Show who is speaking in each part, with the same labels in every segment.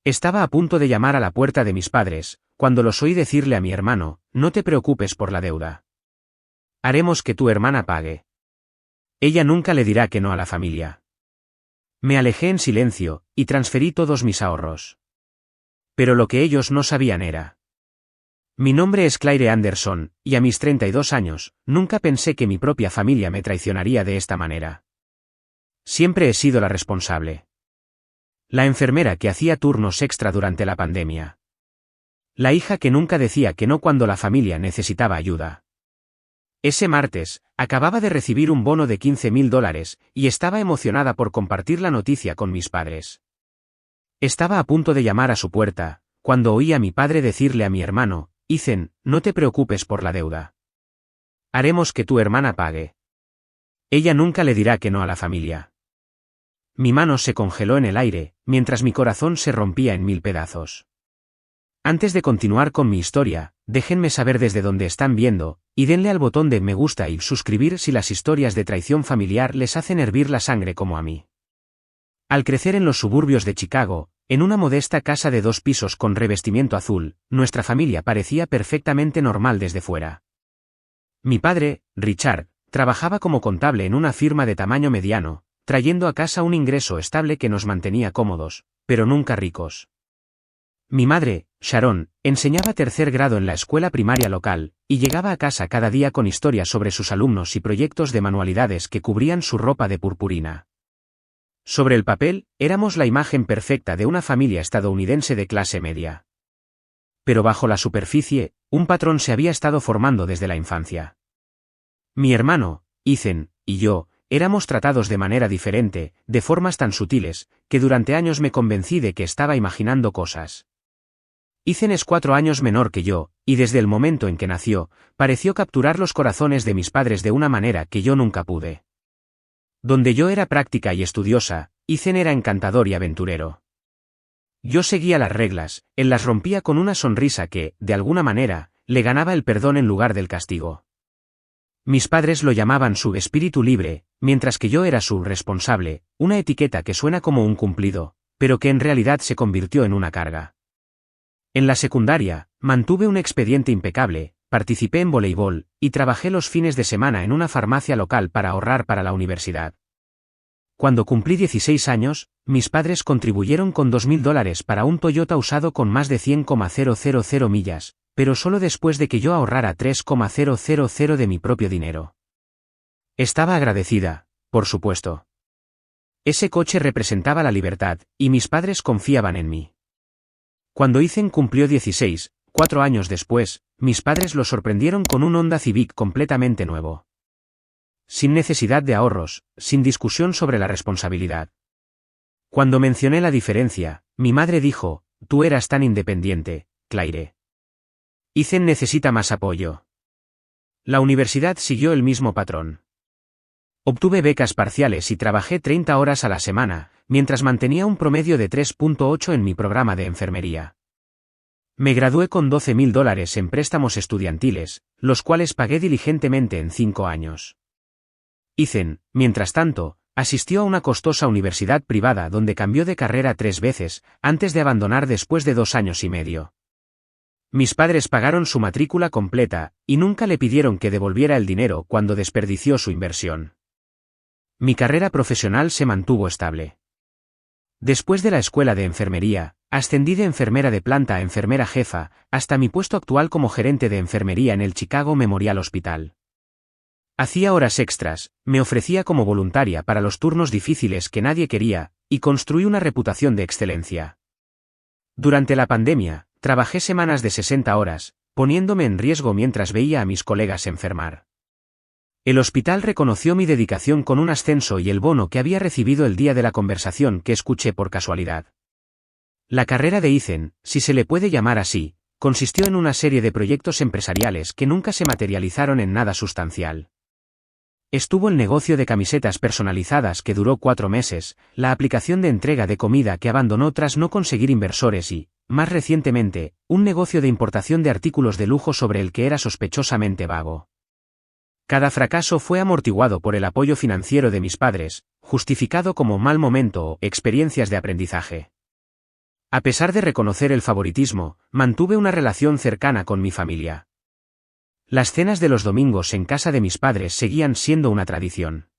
Speaker 1: Estaba a punto de llamar a la puerta de mis padres, cuando los oí decirle a mi hermano, no te preocupes por la deuda. Haremos que tu hermana pague. Ella nunca le dirá que no a la familia. Me alejé en silencio, y transferí todos mis ahorros. Pero lo que ellos no sabían era. Mi nombre es Claire Anderson, y a mis 32 años, nunca pensé que mi propia familia me traicionaría de esta manera. Siempre he sido la responsable. La enfermera que hacía turnos extra durante la pandemia. La hija que nunca decía que no cuando la familia necesitaba ayuda. Ese martes, acababa de recibir un bono de $15.000, y estaba emocionada por compartir la noticia con mis padres. Estaba a punto de llamar a su puerta, cuando oí a mi padre decirle a mi hermano, Ethan, no te preocupes por la deuda. Haremos que tu hermana pague. Ella nunca le dirá que no a la familia. Mi mano se congeló en el aire, mientras mi corazón se rompía en 1000 pedazos. Antes de continuar con mi historia, déjenme saber desde dónde están viendo, y denle al botón de me gusta y suscribir si las historias de traición familiar les hacen hervir la sangre como a mí. Al crecer en los suburbios de Chicago, en una modesta casa de 2 pisos con revestimiento azul, nuestra familia parecía perfectamente normal desde fuera. Mi padre, Richard, trabajaba como contable en una firma de tamaño mediano, trayendo a casa un ingreso estable que nos mantenía cómodos, pero nunca ricos. Mi madre, Sharon, enseñaba 3er grado en la escuela primaria local, y llegaba a casa cada día con historias sobre sus alumnos y proyectos de manualidades que cubrían su ropa de purpurina. Sobre el papel, éramos la imagen perfecta de una familia estadounidense de clase media. Pero bajo la superficie, un patrón se había estado formando desde la infancia. Mi hermano, Ethan, y yo, éramos tratados de manera diferente, de formas tan sutiles, que durante años me convencí de que estaba imaginando cosas. Ethan es 4 años menor que yo, y desde el momento en que nació, pareció capturar los corazones de mis padres de una manera que yo nunca pude. Donde yo era práctica y estudiosa, Ethan era encantador y aventurero. Yo seguía las reglas, él las rompía con una sonrisa que, de alguna manera, le ganaba el perdón en lugar del castigo. Mis padres lo llamaban su espíritu libre, mientras que yo era su responsable, una etiqueta que suena como un cumplido, pero que en realidad se convirtió en una carga. En la secundaria, mantuve un expediente impecable, participé en voleibol, y trabajé los fines de semana en una farmacia local para ahorrar para la universidad. Cuando cumplí 16 años, mis padres contribuyeron con $2.000 para un Toyota usado con más de 100,000 millas, pero solo después de que yo ahorrara 3,000 de mi propio dinero. Estaba agradecida, por supuesto. Ese coche representaba la libertad, y mis padres confiaban en mí. Cuando Ethan cumplió 16, 4 años después, mis padres lo sorprendieron con un Honda Civic completamente nuevo. Sin necesidad de ahorros, sin discusión sobre la responsabilidad. Cuando mencioné la diferencia, mi madre dijo, tú eras tan independiente, Claire. Ethan necesita más apoyo. La universidad siguió el mismo patrón. Obtuve becas parciales y trabajé 30 horas a la semana, mientras mantenía un promedio de 3.8 en mi programa de enfermería. Me gradué con $12.000 en préstamos estudiantiles, los cuales pagué diligentemente en 5 años. Ethan, mientras tanto, asistió a una costosa universidad privada donde cambió de carrera 3 veces, antes de abandonar después de 2 años y medio. Mis padres pagaron su matrícula completa, y nunca le pidieron que devolviera el dinero cuando desperdició su inversión. Mi carrera profesional se mantuvo estable. Después de la escuela de enfermería, ascendí de enfermera de planta a enfermera jefa, hasta mi puesto actual como gerente de enfermería en el Chicago Memorial Hospital. Hacía horas extras, me ofrecía como voluntaria para los turnos difíciles que nadie quería, y construí una reputación de excelencia. Durante la pandemia, trabajé semanas de 60 horas, poniéndome en riesgo mientras veía a mis colegas enfermar. El hospital reconoció mi dedicación con un ascenso y el bono que había recibido el día de la conversación que escuché por casualidad. La carrera de Ethan, si se le puede llamar así, consistió en una serie de proyectos empresariales que nunca se materializaron en nada sustancial. Estuvo el negocio de camisetas personalizadas que duró 4 meses, la aplicación de entrega de comida que abandonó tras no conseguir inversores y, más recientemente, un negocio de importación de artículos de lujo sobre el que era sospechosamente vago. Cada fracaso fue amortiguado por el apoyo financiero de mis padres, justificado como mal momento o experiencias de aprendizaje. A pesar de reconocer el favoritismo, mantuve una relación cercana con mi familia. Las cenas de los domingos en casa de mis padres seguían siendo una tradición.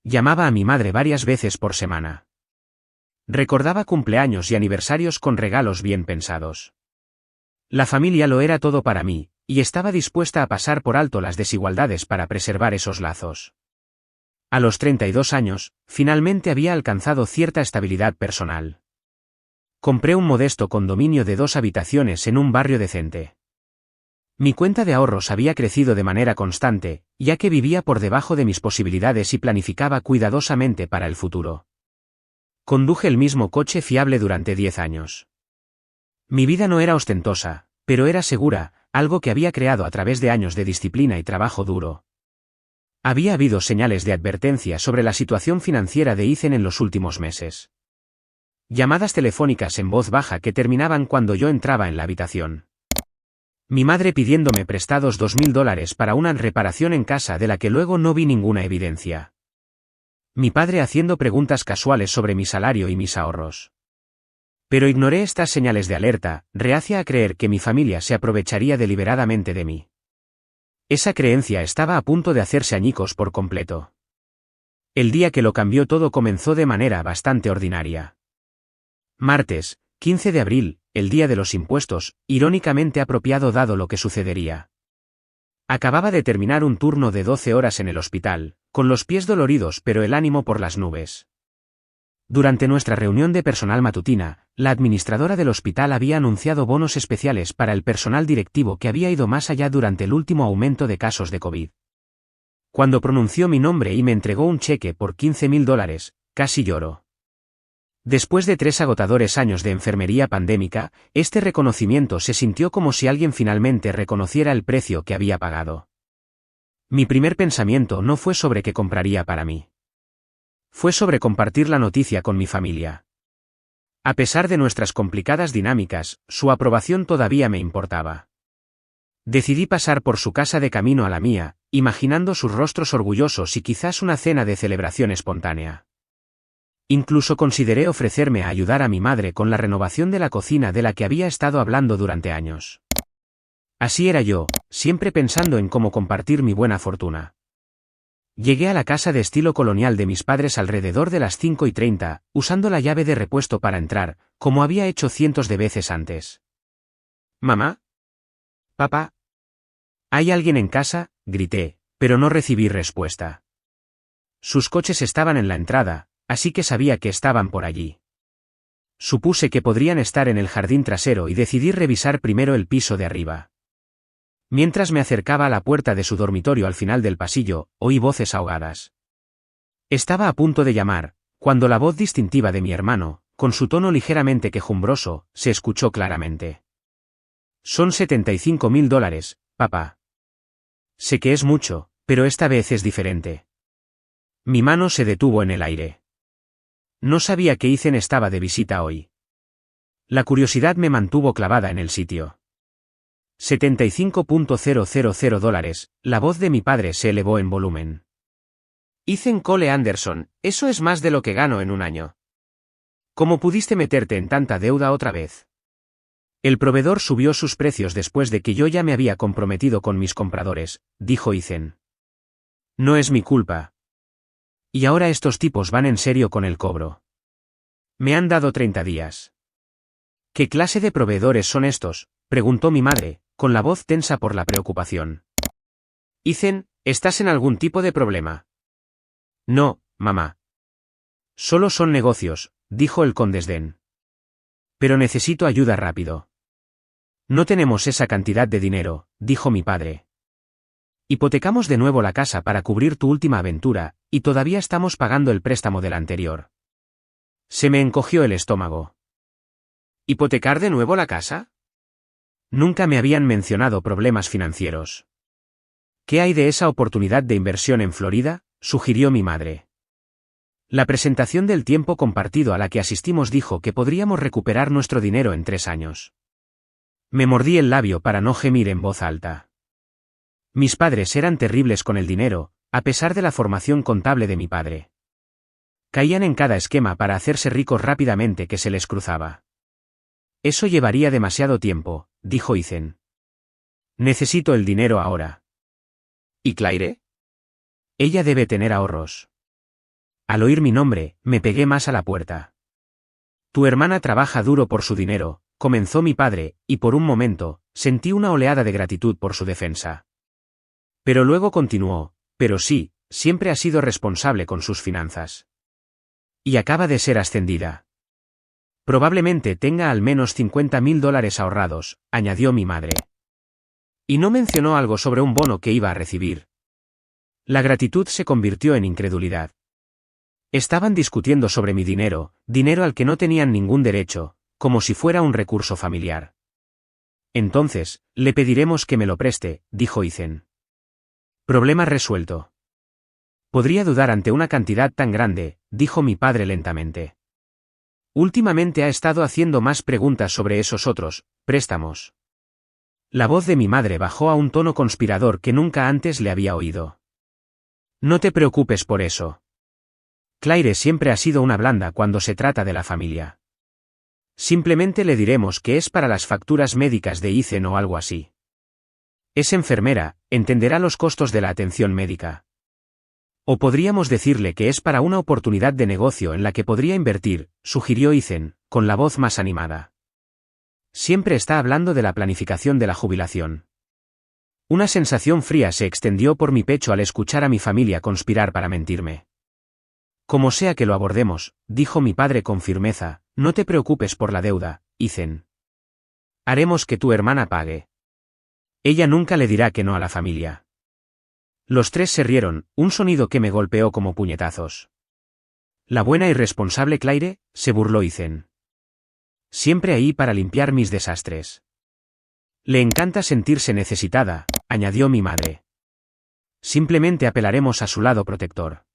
Speaker 1: Llamaba a mi madre varias veces por semana. Recordaba cumpleaños y aniversarios con regalos bien pensados. La familia lo era todo para mí, y estaba dispuesta a pasar por alto las desigualdades para preservar esos lazos. A los 32 años, finalmente había alcanzado cierta estabilidad personal. Compré un modesto condominio de 2 habitaciones en un barrio decente. Mi cuenta de ahorros había crecido de manera constante, ya que vivía por debajo de mis posibilidades y planificaba cuidadosamente para el futuro. Conduje el mismo coche fiable durante 10 años. Mi vida no era ostentosa, pero era segura, algo que había creado a través de años de disciplina y trabajo duro. Había habido señales de advertencia sobre la situación financiera de Ethan en los últimos meses. Llamadas telefónicas en voz baja que terminaban cuando yo entraba en la habitación. Mi madre pidiéndome prestados $2.000 para una reparación en casa de la que luego no vi ninguna evidencia. Mi padre haciendo preguntas casuales sobre mi salario y mis ahorros. Pero ignoré estas señales de alerta, reacia a creer que mi familia se aprovecharía deliberadamente de mí. Esa creencia estaba a punto de hacerse añicos por completo. El día que lo cambió todo comenzó de manera bastante ordinaria. Martes, 15 de abril, el día de los impuestos, irónicamente apropiado dado lo que sucedería. Acababa de terminar un turno de 12 horas en el hospital, con los pies doloridos pero el ánimo por las nubes. Durante nuestra reunión de personal matutina, la administradora del hospital había anunciado bonos especiales para el personal directivo que había ido más allá durante el último aumento de casos de COVID. Cuando pronunció mi nombre y me entregó un cheque por $15.000, casi lloró. Después de 3 agotadores años de enfermería pandémica, este reconocimiento se sintió como si alguien finalmente reconociera el precio que había pagado. Mi primer pensamiento no fue sobre qué compraría para mí. Fue sobre compartir la noticia con mi familia. A pesar de nuestras complicadas dinámicas, su aprobación todavía me importaba. Decidí pasar por su casa de camino a la mía, imaginando sus rostros orgullosos y quizás una cena de celebración espontánea. Incluso consideré ofrecerme a ayudar a mi madre con la renovación de la cocina de la que había estado hablando durante años. Así era yo, siempre pensando en cómo compartir mi buena fortuna. Llegué a la casa de estilo colonial de mis padres alrededor de las 5:30, usando la llave de repuesto para entrar, como había hecho cientos de veces antes. ¿Mamá? ¿Papá? ¿Hay alguien en casa?, grité, pero no recibí respuesta. Sus coches estaban en la entrada, así que sabía que estaban por allí. Supuse que podrían estar en el jardín trasero y decidí revisar primero el piso de arriba. Mientras me acercaba a la puerta de su dormitorio al final del pasillo, oí voces ahogadas. Estaba a punto de llamar, cuando la voz distintiva de mi hermano, con su tono ligeramente quejumbroso, se escuchó claramente. Son $75.000, papá. Sé que es mucho, pero esta vez es diferente. Mi mano se detuvo en el aire. No sabía que Ethan estaba de visita hoy. La curiosidad me mantuvo clavada en el sitio. $75.000, la voz de mi padre se elevó en volumen. Ethan Cole Anderson, eso es más de lo que gano en un año. ¿Cómo pudiste meterte en tanta deuda otra vez? El proveedor subió sus precios después de que yo ya me había comprometido con mis compradores, dijo Ethan. No es mi culpa. Y ahora estos tipos van en serio con el cobro. Me han dado 30 días. ¿Qué clase de proveedores son estos?, preguntó mi madre, con la voz tensa por la preocupación. Ethan, ¿estás en algún tipo de problema? No, mamá. Solo son negocios, dijo él con desdén. Pero necesito ayuda rápido. No tenemos esa cantidad de dinero, dijo mi padre. Hipotecamos de nuevo la casa para cubrir tu última aventura, y todavía estamos pagando el préstamo del anterior. Se me encogió el estómago. ¿Hipotecar de nuevo la casa? Nunca me habían mencionado problemas financieros. ¿Qué hay de esa oportunidad de inversión en Florida?, sugirió mi madre. La presentación del tiempo compartido a la que asistimos dijo que podríamos recuperar nuestro dinero en 3 años. Me mordí el labio para no gemir en voz alta. Mis padres eran terribles con el dinero, a pesar de la formación contable de mi padre. Caían en cada esquema para hacerse ricos rápidamente que se les cruzaba. Eso llevaría demasiado tiempo, dijo Ethan. Necesito el dinero ahora.
Speaker 2: ¿Y Claire?
Speaker 1: Ella debe tener ahorros. Al oír mi nombre, me pegué más a la puerta. Tu hermana trabaja duro por su dinero, comenzó mi padre, y por un momento, sentí una oleada de gratitud por su defensa. Pero luego continuó, pero sí, siempre ha sido responsable con sus finanzas. Y acaba de ser ascendida. Probablemente tenga al menos $50,000 ahorrados, añadió mi madre. Y no mencionó algo sobre un bono que iba a recibir. La gratitud se convirtió en incredulidad. Estaban discutiendo sobre mi dinero, dinero al que no tenían ningún derecho, como si fuera un recurso familiar. Entonces, le pediremos que me lo preste, dijo Ethan. Problema resuelto. Podría dudar ante una cantidad tan grande, dijo mi padre lentamente. Últimamente ha estado haciendo más preguntas sobre esos otros préstamos. La voz de mi madre bajó a un tono conspirador que nunca antes le había oído. No te preocupes por eso. Claire siempre ha sido una blanda cuando se trata de la familia. Simplemente le diremos que es para las facturas médicas de Ethan o algo así. Es enfermera, entenderá los costos de la atención médica. O podríamos decirle que es para una oportunidad de negocio en la que podría invertir, sugirió Ethan, con la voz más animada. Siempre está hablando de la planificación de la jubilación. Una sensación fría se extendió por mi pecho al escuchar a mi familia conspirar para mentirme. Como sea que lo abordemos, dijo mi padre con firmeza, no te preocupes por la deuda, Ethan. Haremos que tu hermana pague. Ella nunca le dirá que no a la familia. Los tres se rieron, un sonido que me golpeó como puñetazos. La buena y responsable Claire, se burló Ethan. Siempre ahí para limpiar mis desastres. Le encanta sentirse necesitada, añadió mi madre. Simplemente apelaremos a su lado protector.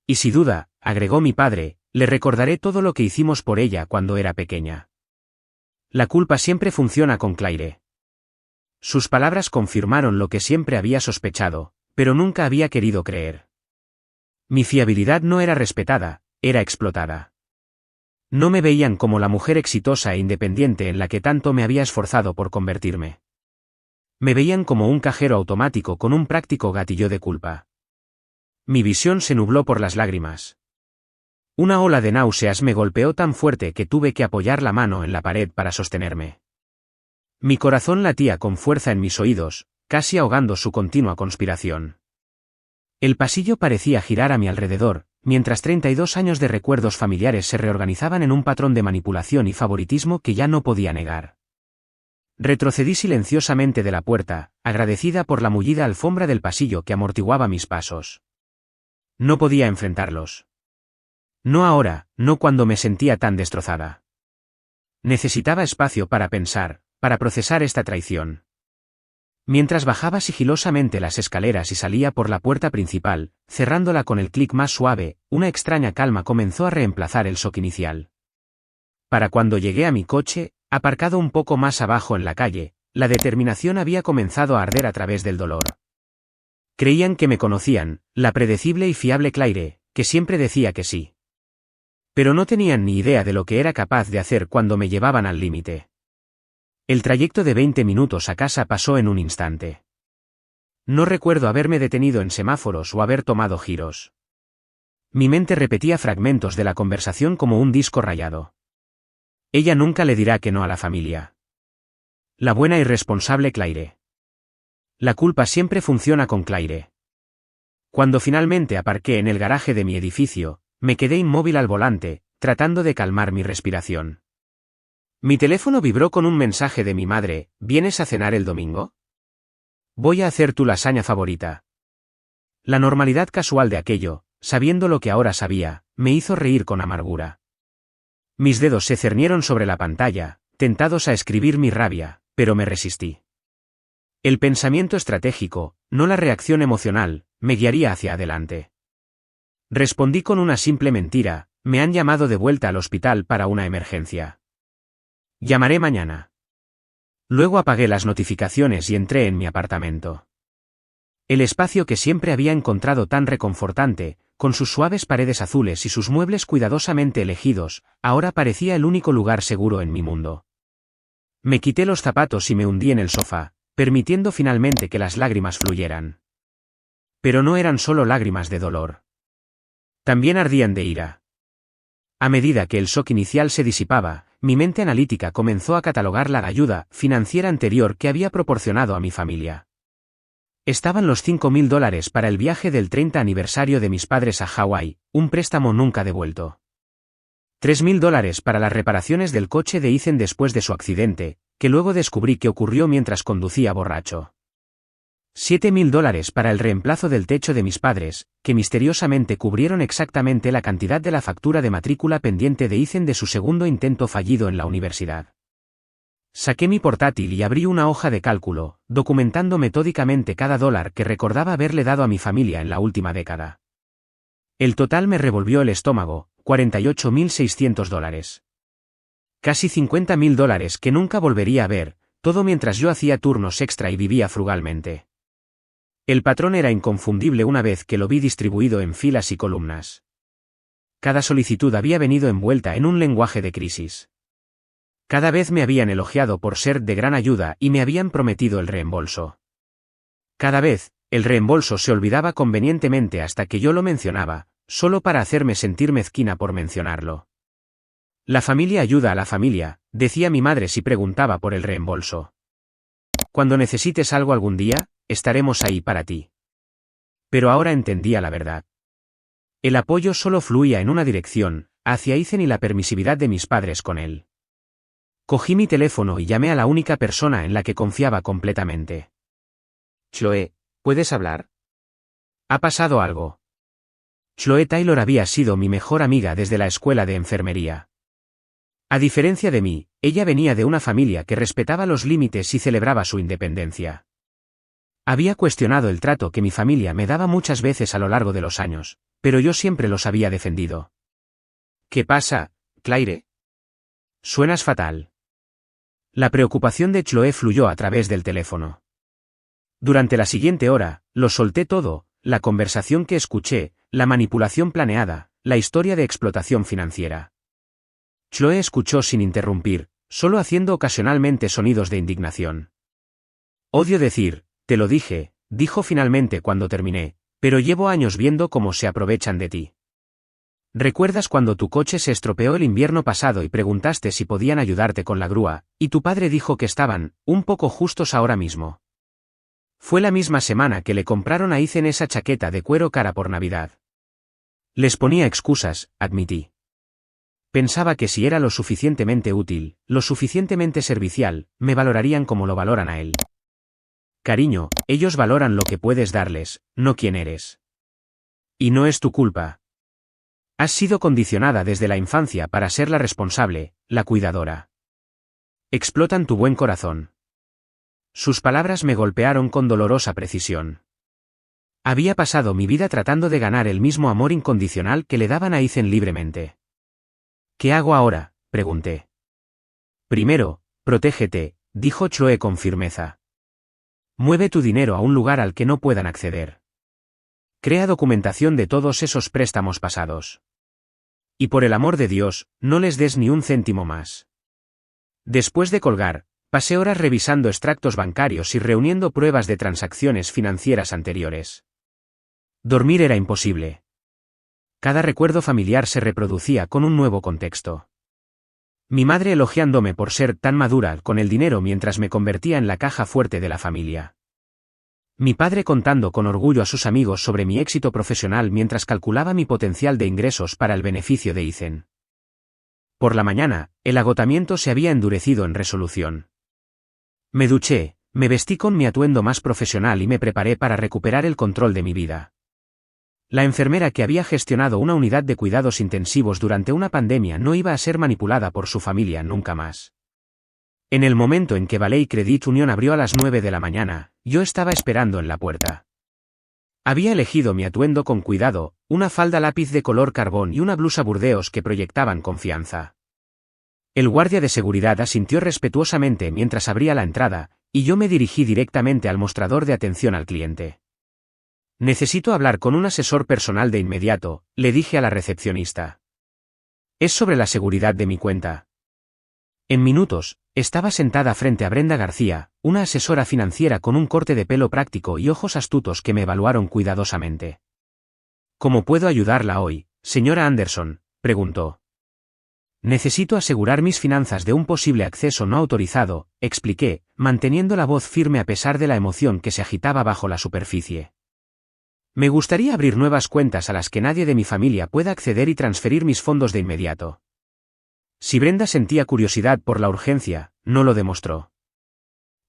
Speaker 1: Y si duda, agregó mi padre, le recordaré todo lo que hicimos por ella cuando era pequeña. La culpa siempre funciona con Claire. Sus palabras confirmaron lo que siempre había sospechado, pero nunca había querido creer. Mi fiabilidad no era respetada, era explotada. No me veían como la mujer exitosa e independiente en la que tanto me había esforzado por convertirme. Me veían como un cajero automático con un práctico gatillo de culpa. Mi visión se nubló por las lágrimas. Una ola de náuseas me golpeó tan fuerte que tuve que apoyar la mano en la pared para sostenerme. Mi corazón latía con fuerza en mis oídos, casi ahogando su continua conspiración. El pasillo parecía girar a mi alrededor, mientras 32 años de recuerdos familiares se reorganizaban en un patrón de manipulación y favoritismo que ya no podía negar. Retrocedí silenciosamente de la puerta, agradecida por la mullida alfombra del pasillo que amortiguaba mis pasos. No podía enfrentarlos. No ahora, no cuando me sentía tan destrozada. Necesitaba espacio para pensar, para procesar esta traición. Mientras bajaba sigilosamente las escaleras y salía por la puerta principal, cerrándola con el clic más suave, una extraña calma comenzó a reemplazar el shock inicial. Para cuando llegué a mi coche, aparcado un poco más abajo en la calle, la determinación había comenzado a arder a través del dolor. Creían que me conocían, la predecible y fiable Claire, que siempre decía que sí. Pero no tenían ni idea de lo que era capaz de hacer cuando me llevaban al límite. El trayecto de 20 minutos a casa pasó en un instante. No recuerdo haberme detenido en semáforos o haber tomado giros. Mi mente repetía fragmentos de la conversación como un disco rayado. Ella nunca le dirá que no a la familia. La buena y responsable Claire. La culpa siempre funciona con Claire. Cuando finalmente aparqué en el garaje de mi edificio, me quedé inmóvil al volante, tratando de calmar mi respiración. Mi teléfono vibró con un mensaje de mi madre, ¿vienes a cenar el domingo? Voy a hacer tu lasaña favorita. La normalidad casual de aquello, sabiendo lo que ahora sabía, me hizo reír con amargura. Mis dedos se cernieron sobre la pantalla, tentados a escribir mi rabia, pero me resistí. El pensamiento estratégico, no la reacción emocional, me guiaría hacia adelante. Respondí con una simple mentira, me han llamado de vuelta al hospital para una emergencia. Llamaré mañana. Luego apagué las notificaciones y entré en mi apartamento. El espacio que siempre había encontrado tan reconfortante, con sus suaves paredes azules y sus muebles cuidadosamente elegidos, ahora parecía el único lugar seguro en mi mundo. Me quité los zapatos y me hundí en el sofá, permitiendo finalmente que las lágrimas fluyeran. Pero no eran solo lágrimas de dolor. También ardían de ira. A medida que el shock inicial se disipaba, mi mente analítica comenzó a catalogar la ayuda financiera anterior que había proporcionado a mi familia. Estaban los $5.000 para el viaje del 30 aniversario de mis padres a Hawái, un préstamo nunca devuelto. $3.000 para las reparaciones del coche de Ethan después de su accidente, que luego descubrí que ocurrió mientras conducía borracho. $7.000 para el reemplazo del techo de mis padres, que misteriosamente cubrieron exactamente la cantidad de la factura de matrícula pendiente de Ethan de su segundo intento fallido en la universidad. Saqué mi portátil y abrí una hoja de cálculo, documentando metódicamente cada dólar que recordaba haberle dado a mi familia en la última década. El total me revolvió el estómago, $48.600. Casi $50.000 que nunca volvería a ver, todo mientras yo hacía turnos extra y vivía frugalmente. El patrón era inconfundible una vez que lo vi distribuido en filas y columnas. Cada solicitud había venido envuelta en un lenguaje de crisis. Cada vez me habían elogiado por ser de gran ayuda y me habían prometido el reembolso. Cada vez, el reembolso se olvidaba convenientemente hasta que yo lo mencionaba, solo para hacerme sentir mezquina por mencionarlo. La familia ayuda a la familia, decía mi madre si preguntaba por el reembolso. Cuando necesites algo algún día, estaremos ahí para ti. Pero ahora entendía la verdad. El apoyo solo fluía en una dirección, hacia Ethan y la permisividad de mis padres con él. Cogí mi teléfono y llamé a la única persona en la que confiaba completamente.
Speaker 2: Chloe, ¿puedes hablar?
Speaker 1: ¿Ha pasado algo? Chloe Taylor había sido mi mejor amiga desde la escuela de enfermería. A diferencia de mí, ella venía de una familia que respetaba los límites y celebraba su independencia. Había cuestionado el trato que mi familia me daba muchas veces a lo largo de los años, pero yo siempre los había defendido.
Speaker 2: ¿Qué pasa, Claire?
Speaker 1: Suenas fatal. La preocupación de Chloe fluyó a través del teléfono. Durante la siguiente hora, lo solté todo, la conversación que escuché, la manipulación planeada, la historia de explotación financiera. Chloe escuchó sin interrumpir, solo haciendo ocasionalmente sonidos de indignación. Odio decir, te lo dije, dijo finalmente cuando terminé, pero llevo años viendo cómo se aprovechan de ti. ¿Recuerdas cuando tu coche se estropeó el invierno pasado y preguntaste si podían ayudarte con la grúa, y tu padre dijo que estaban, un poco justos ahora mismo? Fue la misma semana que le compraron a Ethan esa chaqueta de cuero cara por Navidad. Les ponía excusas, admití. Pensaba que si era lo suficientemente útil, lo suficientemente servicial, me valorarían como lo valoran a él. Cariño, ellos valoran lo que puedes darles, no quién eres. Y no es tu culpa. Has sido condicionada desde la infancia para ser la responsable, la cuidadora. Explotan tu buen corazón. Sus palabras me golpearon con dolorosa precisión. Había pasado mi vida tratando de ganar el mismo amor incondicional que le daban a Ethan libremente. ¿Qué hago ahora?, pregunté. Primero, protégete, dijo Chloe con firmeza. Mueve tu dinero a un lugar al que no puedan acceder. Crea documentación de todos esos préstamos pasados. Y por el amor de Dios, no les des ni un céntimo más. Después de colgar, pasé horas revisando extractos bancarios y reuniendo pruebas de transacciones financieras anteriores. Dormir era imposible. Cada recuerdo familiar se reproducía con un nuevo contexto. Mi madre elogiándome por ser tan madura con el dinero mientras me convertía en la caja fuerte de la familia. Mi padre contando con orgullo a sus amigos sobre mi éxito profesional mientras calculaba mi potencial de ingresos para el beneficio de Ethan. Por la mañana, el agotamiento se había endurecido en resolución. Me duché, me vestí con mi atuendo más profesional y me preparé para recuperar el control de mi vida. La enfermera que había gestionado una unidad de cuidados intensivos durante una pandemia no iba a ser manipulada por su familia nunca más. En el momento en que Valley Credit Union abrió a las 9 de la mañana, yo estaba esperando en la puerta. Había elegido mi atuendo con cuidado, una falda lápiz de color carbón y una blusa burdeos que proyectaban confianza. El guardia de seguridad asintió respetuosamente mientras abría la entrada, y yo me dirigí directamente al mostrador de atención al cliente. Necesito hablar con un asesor personal de inmediato, le dije a la recepcionista. Es sobre la seguridad de mi cuenta. En minutos, estaba sentada frente a Brenda García, una asesora financiera con un corte de pelo práctico y ojos astutos que me evaluaron cuidadosamente. ¿Cómo puedo ayudarla hoy, señora Anderson?, preguntó. Necesito asegurar mis finanzas de un posible acceso no autorizado, expliqué, manteniendo la voz firme a pesar de la emoción que se agitaba bajo la superficie. Me gustaría abrir nuevas cuentas a las que nadie de mi familia pueda acceder y transferir mis fondos de inmediato. Si Brenda sentía curiosidad por la urgencia, no lo demostró.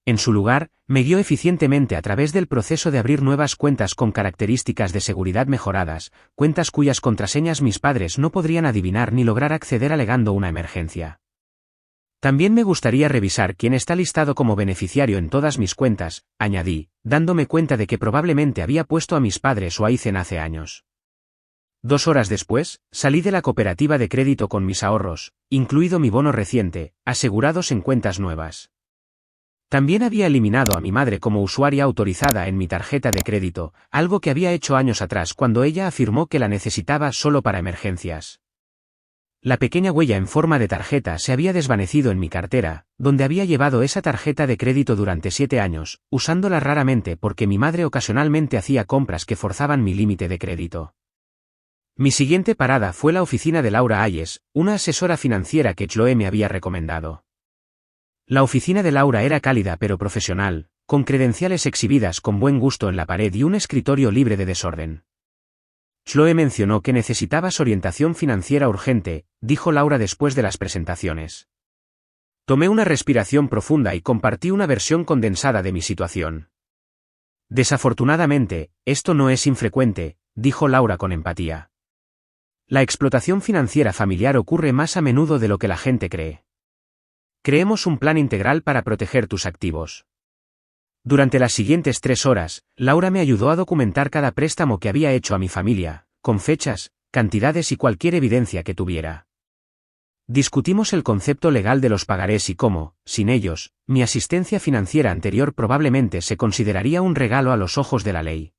Speaker 1: En su lugar, me guió eficientemente a través del proceso de abrir nuevas cuentas con características de seguridad mejoradas, cuentas cuyas contraseñas mis padres no podrían adivinar ni lograr acceder alegando una emergencia. También me gustaría revisar quién está listado como beneficiario en todas mis cuentas, añadí, dándome cuenta de que probablemente había puesto a mis padres o a Ethan hace años. 2 horas después, salí de la cooperativa de crédito con mis ahorros, incluido mi bono reciente, asegurados en cuentas nuevas. También había eliminado a mi madre como usuaria autorizada en mi tarjeta de crédito, algo que había hecho años atrás cuando ella afirmó que la necesitaba solo para emergencias. La pequeña huella en forma de tarjeta se había desvanecido en mi cartera, donde había llevado esa tarjeta de crédito durante 7 años, usándola raramente porque mi madre ocasionalmente hacía compras que forzaban mi límite de crédito. Mi siguiente parada fue la oficina de Laura Ayes, una asesora financiera que Chloe me había recomendado. La oficina de Laura era cálida pero profesional, con credenciales exhibidas con buen gusto en la pared y un escritorio libre de desorden. Chloe mencionó que necesitabas orientación financiera urgente, dijo Laura después de las presentaciones. Tomé una respiración profunda y compartí una versión condensada de mi situación. Desafortunadamente, esto no es infrecuente, dijo Laura con empatía. La explotación financiera familiar ocurre más a menudo de lo que la gente cree. Creemos un plan integral para proteger tus activos. Durante las siguientes 3 horas, Laura me ayudó a documentar cada préstamo que había hecho a mi familia, con fechas, cantidades y cualquier evidencia que tuviera. Discutimos el concepto legal de los pagarés y cómo, sin ellos, mi asistencia financiera anterior probablemente se consideraría un regalo a los ojos de la ley.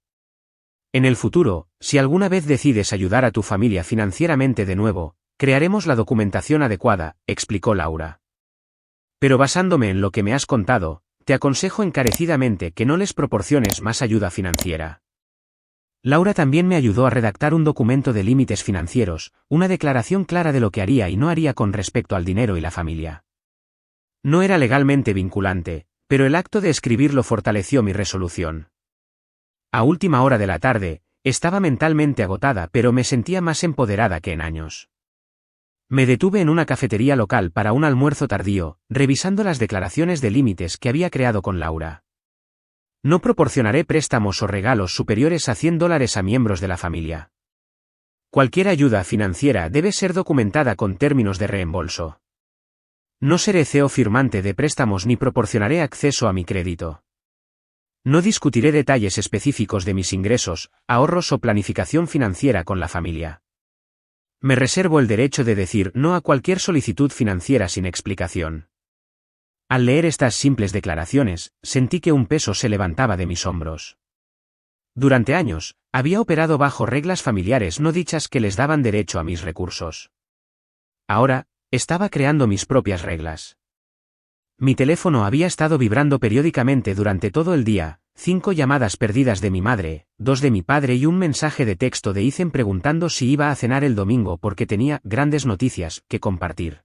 Speaker 1: En el futuro, si alguna vez decides ayudar a tu familia financieramente de nuevo, crearemos la documentación adecuada, explicó Laura. Pero basándome en lo que me has contado, te aconsejo encarecidamente que no les proporciones más ayuda financiera. Laura también me ayudó a redactar un documento de límites financieros, una declaración clara de lo que haría y no haría con respecto al dinero y la familia. No era legalmente vinculante, pero el acto de escribirlo fortaleció mi resolución. A última hora de la tarde, estaba mentalmente agotada pero me sentía más empoderada que en años. Me detuve en una cafetería local para un almuerzo tardío, revisando las declaraciones de límites que había creado con Laura. No proporcionaré préstamos o regalos superiores a $100 a miembros de la familia. Cualquier ayuda financiera debe ser documentada con términos de reembolso. No seré CEO firmante de préstamos ni proporcionaré acceso a mi crédito. No discutiré detalles específicos de mis ingresos, ahorros o planificación financiera con la familia. Me reservo el derecho de decir no a cualquier solicitud financiera sin explicación. Al leer estas simples declaraciones, sentí que un peso se levantaba de mis hombros. Durante años, había operado bajo reglas familiares no dichas que les daban derecho a mis recursos. Ahora, estaba creando mis propias reglas. Mi teléfono había estado vibrando periódicamente durante todo el día, 5 llamadas perdidas de mi madre, 2 de mi padre y un mensaje de texto de Ethan preguntando si iba a cenar el domingo porque tenía grandes noticias que compartir.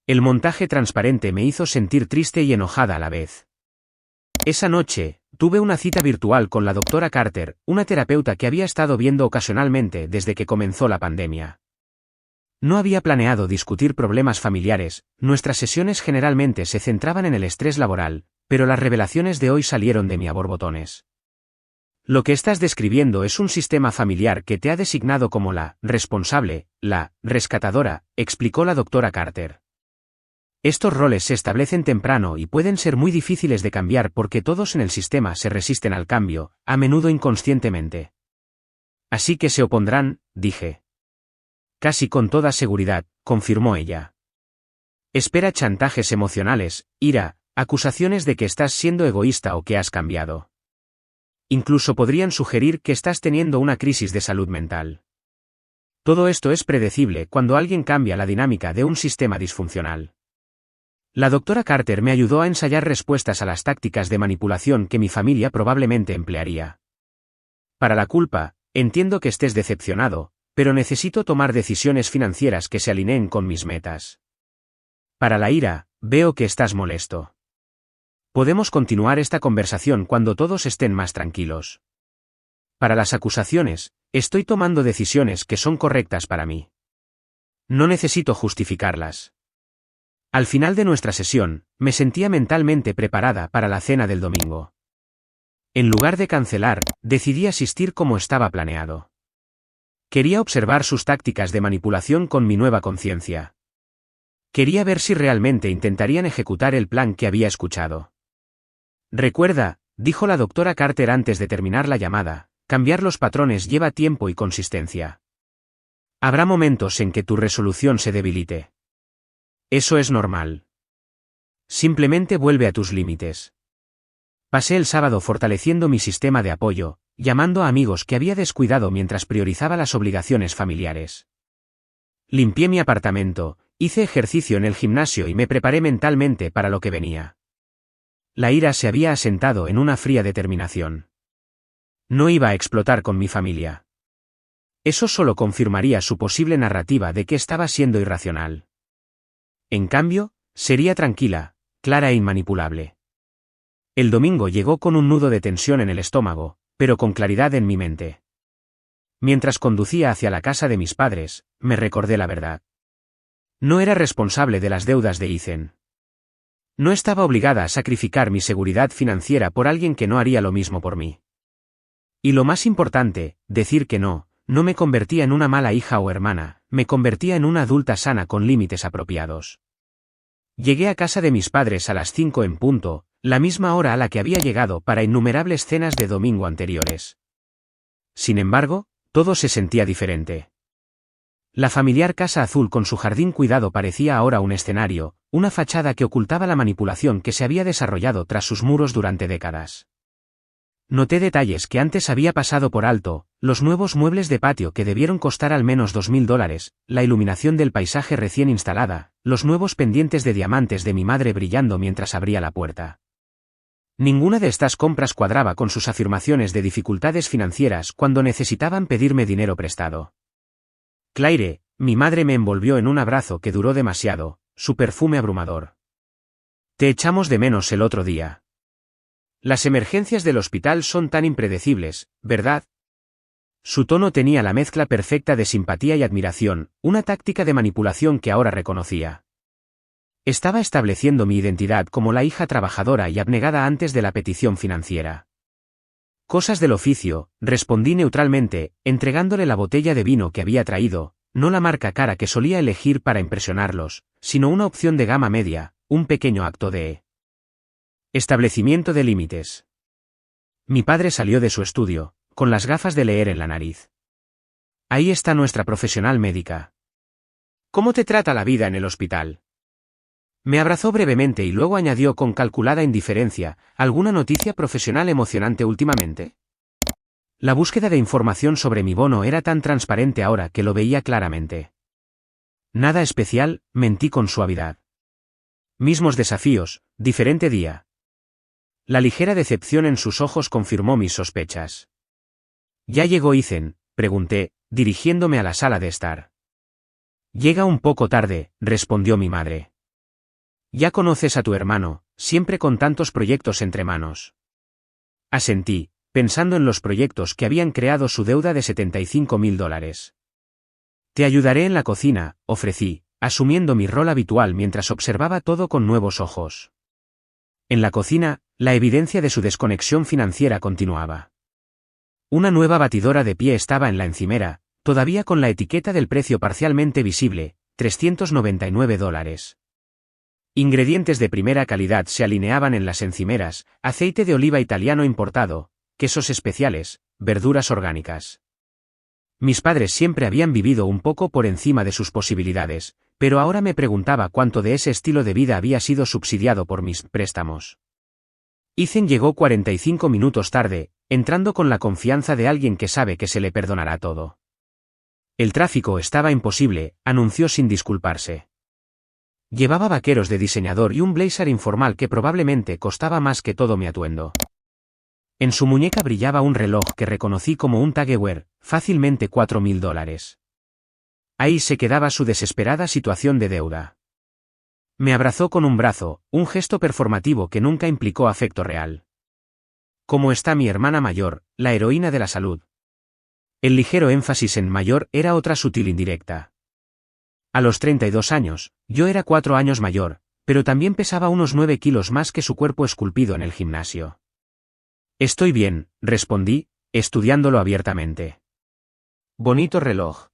Speaker 1: El montaje transparente me hizo sentir triste y enojada a la vez. Esa noche, tuve una cita virtual con la doctora Carter, una terapeuta que había estado viendo ocasionalmente desde que comenzó la pandemia. No había planeado discutir problemas familiares, nuestras sesiones generalmente se centraban en el estrés laboral, pero las revelaciones de hoy salieron de mi a borbotones. Lo que estás describiendo es un sistema familiar que te ha designado como la responsable, la rescatadora, explicó la doctora Carter. Estos roles se establecen temprano y pueden ser muy difíciles de cambiar porque todos en el sistema se resisten al cambio, a menudo inconscientemente. Así que se opondrán, dije. Casi con toda seguridad, confirmó ella. Espera chantajes emocionales, ira, acusaciones de que estás siendo egoísta o que has cambiado. Incluso podrían sugerir que estás teniendo una crisis de salud mental. Todo esto es predecible cuando alguien cambia la dinámica de un sistema disfuncional. La doctora Carter me ayudó a ensayar respuestas a las tácticas de manipulación que mi familia probablemente emplearía. Para la culpa, entiendo que estés decepcionado, pero necesito tomar decisiones financieras que se alineen con mis metas. Para la ira, veo que estás molesto. Podemos continuar esta conversación cuando todos estén más tranquilos. Para las acusaciones, estoy tomando decisiones que son correctas para mí. No necesito justificarlas. Al final de nuestra sesión, me sentía mentalmente preparada para la cena del domingo. En lugar de cancelar, decidí asistir como estaba planeado. Quería observar sus tácticas de manipulación con mi nueva conciencia. Quería ver si realmente intentarían ejecutar el plan que había escuchado. Recuerda, dijo la doctora Carter antes de terminar la llamada, cambiar los patrones lleva tiempo y consistencia. Habrá momentos en que tu resolución se debilite. Eso es normal. Simplemente vuelve a tus límites. Pasé el sábado fortaleciendo mi sistema de apoyo, llamando a amigos que había descuidado mientras priorizaba las obligaciones familiares. Limpié mi apartamento, hice ejercicio en el gimnasio y me preparé mentalmente para lo que venía. La ira se había asentado en una fría determinación. No iba a explotar con mi familia. Eso solo confirmaría su posible narrativa de que estaba siendo irracional. En cambio, sería tranquila, clara e inmanipulable. El domingo llegó con un nudo de tensión en el estómago, pero con claridad en mi mente. Mientras conducía hacia la casa de mis padres, me recordé la verdad. No era responsable de las deudas de Ethan. No estaba obligada a sacrificar mi seguridad financiera por alguien que no haría lo mismo por mí. Y lo más importante, decir que no me convertía en una mala hija o hermana, me convertía en una adulta sana con límites apropiados. Llegué a casa de mis padres a las 5 en punto, la misma hora a la que había llegado para innumerables cenas de domingo anteriores. Sin embargo, todo se sentía diferente. La familiar casa azul con su jardín cuidado parecía ahora un escenario, una fachada que ocultaba la manipulación que se había desarrollado tras sus muros durante décadas. Noté detalles que antes había pasado por alto, los nuevos muebles de patio que debieron costar al menos $2.000, la iluminación del paisaje recién instalada, los nuevos pendientes de diamantes de mi madre brillando mientras abría la puerta. Ninguna de estas compras cuadraba con sus afirmaciones de dificultades financieras cuando necesitaban pedirme dinero prestado. Claire, mi madre me envolvió en un abrazo que duró demasiado, su perfume abrumador. Te echamos de menos el otro día. Las emergencias del hospital son tan impredecibles, ¿verdad? Su tono tenía la mezcla perfecta de simpatía y admiración, una táctica de manipulación que ahora reconocía. Estaba estableciendo mi identidad como la hija trabajadora y abnegada antes de la petición financiera. Cosas del oficio, respondí neutralmente, entregándole la botella de vino que había traído, no la marca cara que solía elegir para impresionarlos, sino una opción de gama media, un pequeño acto de establecimiento de límites. Mi padre salió de su estudio, con las gafas de leer en la nariz. Ahí está nuestra profesional médica. ¿Cómo te trata la vida en el hospital? Me abrazó brevemente y luego añadió con calculada indiferencia, ¿alguna noticia profesional emocionante últimamente? La búsqueda de información sobre mi bono era tan transparente ahora que lo veía claramente. Nada especial, mentí con suavidad. Mismos desafíos, diferente día. La ligera decepción en sus ojos confirmó mis sospechas. ¿Ya llegó Ethan?, pregunté, dirigiéndome a la sala de estar. Llega un poco tarde, respondió mi madre. Ya conoces a tu hermano, siempre con tantos proyectos entre manos. Asentí, pensando en los proyectos que habían creado su deuda de $75.000. Te ayudaré en la cocina, ofrecí, asumiendo mi rol habitual mientras observaba todo con nuevos ojos. En la cocina, la evidencia de su desconexión financiera continuaba. Una nueva batidora de pie estaba en la encimera, todavía con la etiqueta del precio parcialmente visible, $399. Ingredientes de primera calidad se alineaban en las encimeras, aceite de oliva italiano importado, quesos especiales, verduras orgánicas. Mis padres siempre habían vivido un poco por encima de sus posibilidades, pero ahora me preguntaba cuánto de ese estilo de vida había sido subsidiado por mis préstamos. Ethan llegó 45 minutos tarde, entrando con la confianza de alguien que sabe que se le perdonará todo. El tráfico estaba imposible, anunció sin disculparse. Llevaba vaqueros de diseñador y un blazer informal que probablemente costaba más que todo mi atuendo. En su muñeca brillaba un reloj que reconocí como un Tag Heuer, fácilmente $4.000. Ahí se quedaba su desesperada situación de deuda. Me abrazó con un brazo, un gesto performativo que nunca implicó afecto real. ¿Cómo está mi hermana mayor, la heroína de la salud? El ligero énfasis en mayor era otra sutil indirecta. A los 32 años, yo era 4 años mayor, pero también pesaba unos 9 kilos más que su cuerpo esculpido en el gimnasio. Estoy bien, respondí, estudiándolo abiertamente. Bonito reloj.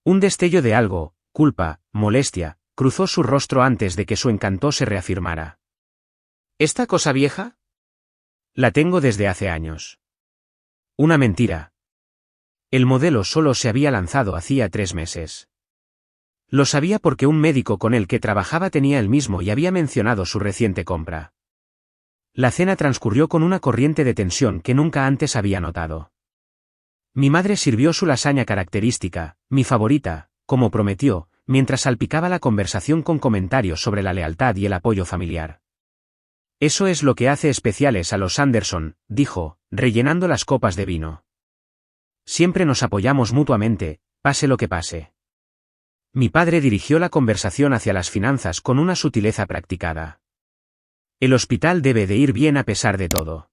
Speaker 1: Un destello de algo, culpa, molestia, cruzó su rostro antes de que su encanto se reafirmara. ¿Esta cosa vieja? La tengo desde hace años. Una mentira. El modelo solo se había lanzado hacía 3 meses. Lo sabía porque un médico con el que trabajaba tenía el mismo y había mencionado su reciente compra. La cena transcurrió con una corriente de tensión que nunca antes había notado. Mi madre sirvió su lasaña característica, mi favorita, como prometió, mientras salpicaba la conversación con comentarios sobre la lealtad y el apoyo familiar. Eso es lo que hace especiales a los Anderson, dijo, rellenando las copas de vino. Siempre nos apoyamos mutuamente, pase lo que pase. Mi padre dirigió la conversación hacia las finanzas con una sutileza practicada. El hospital debe de ir bien a pesar de todo.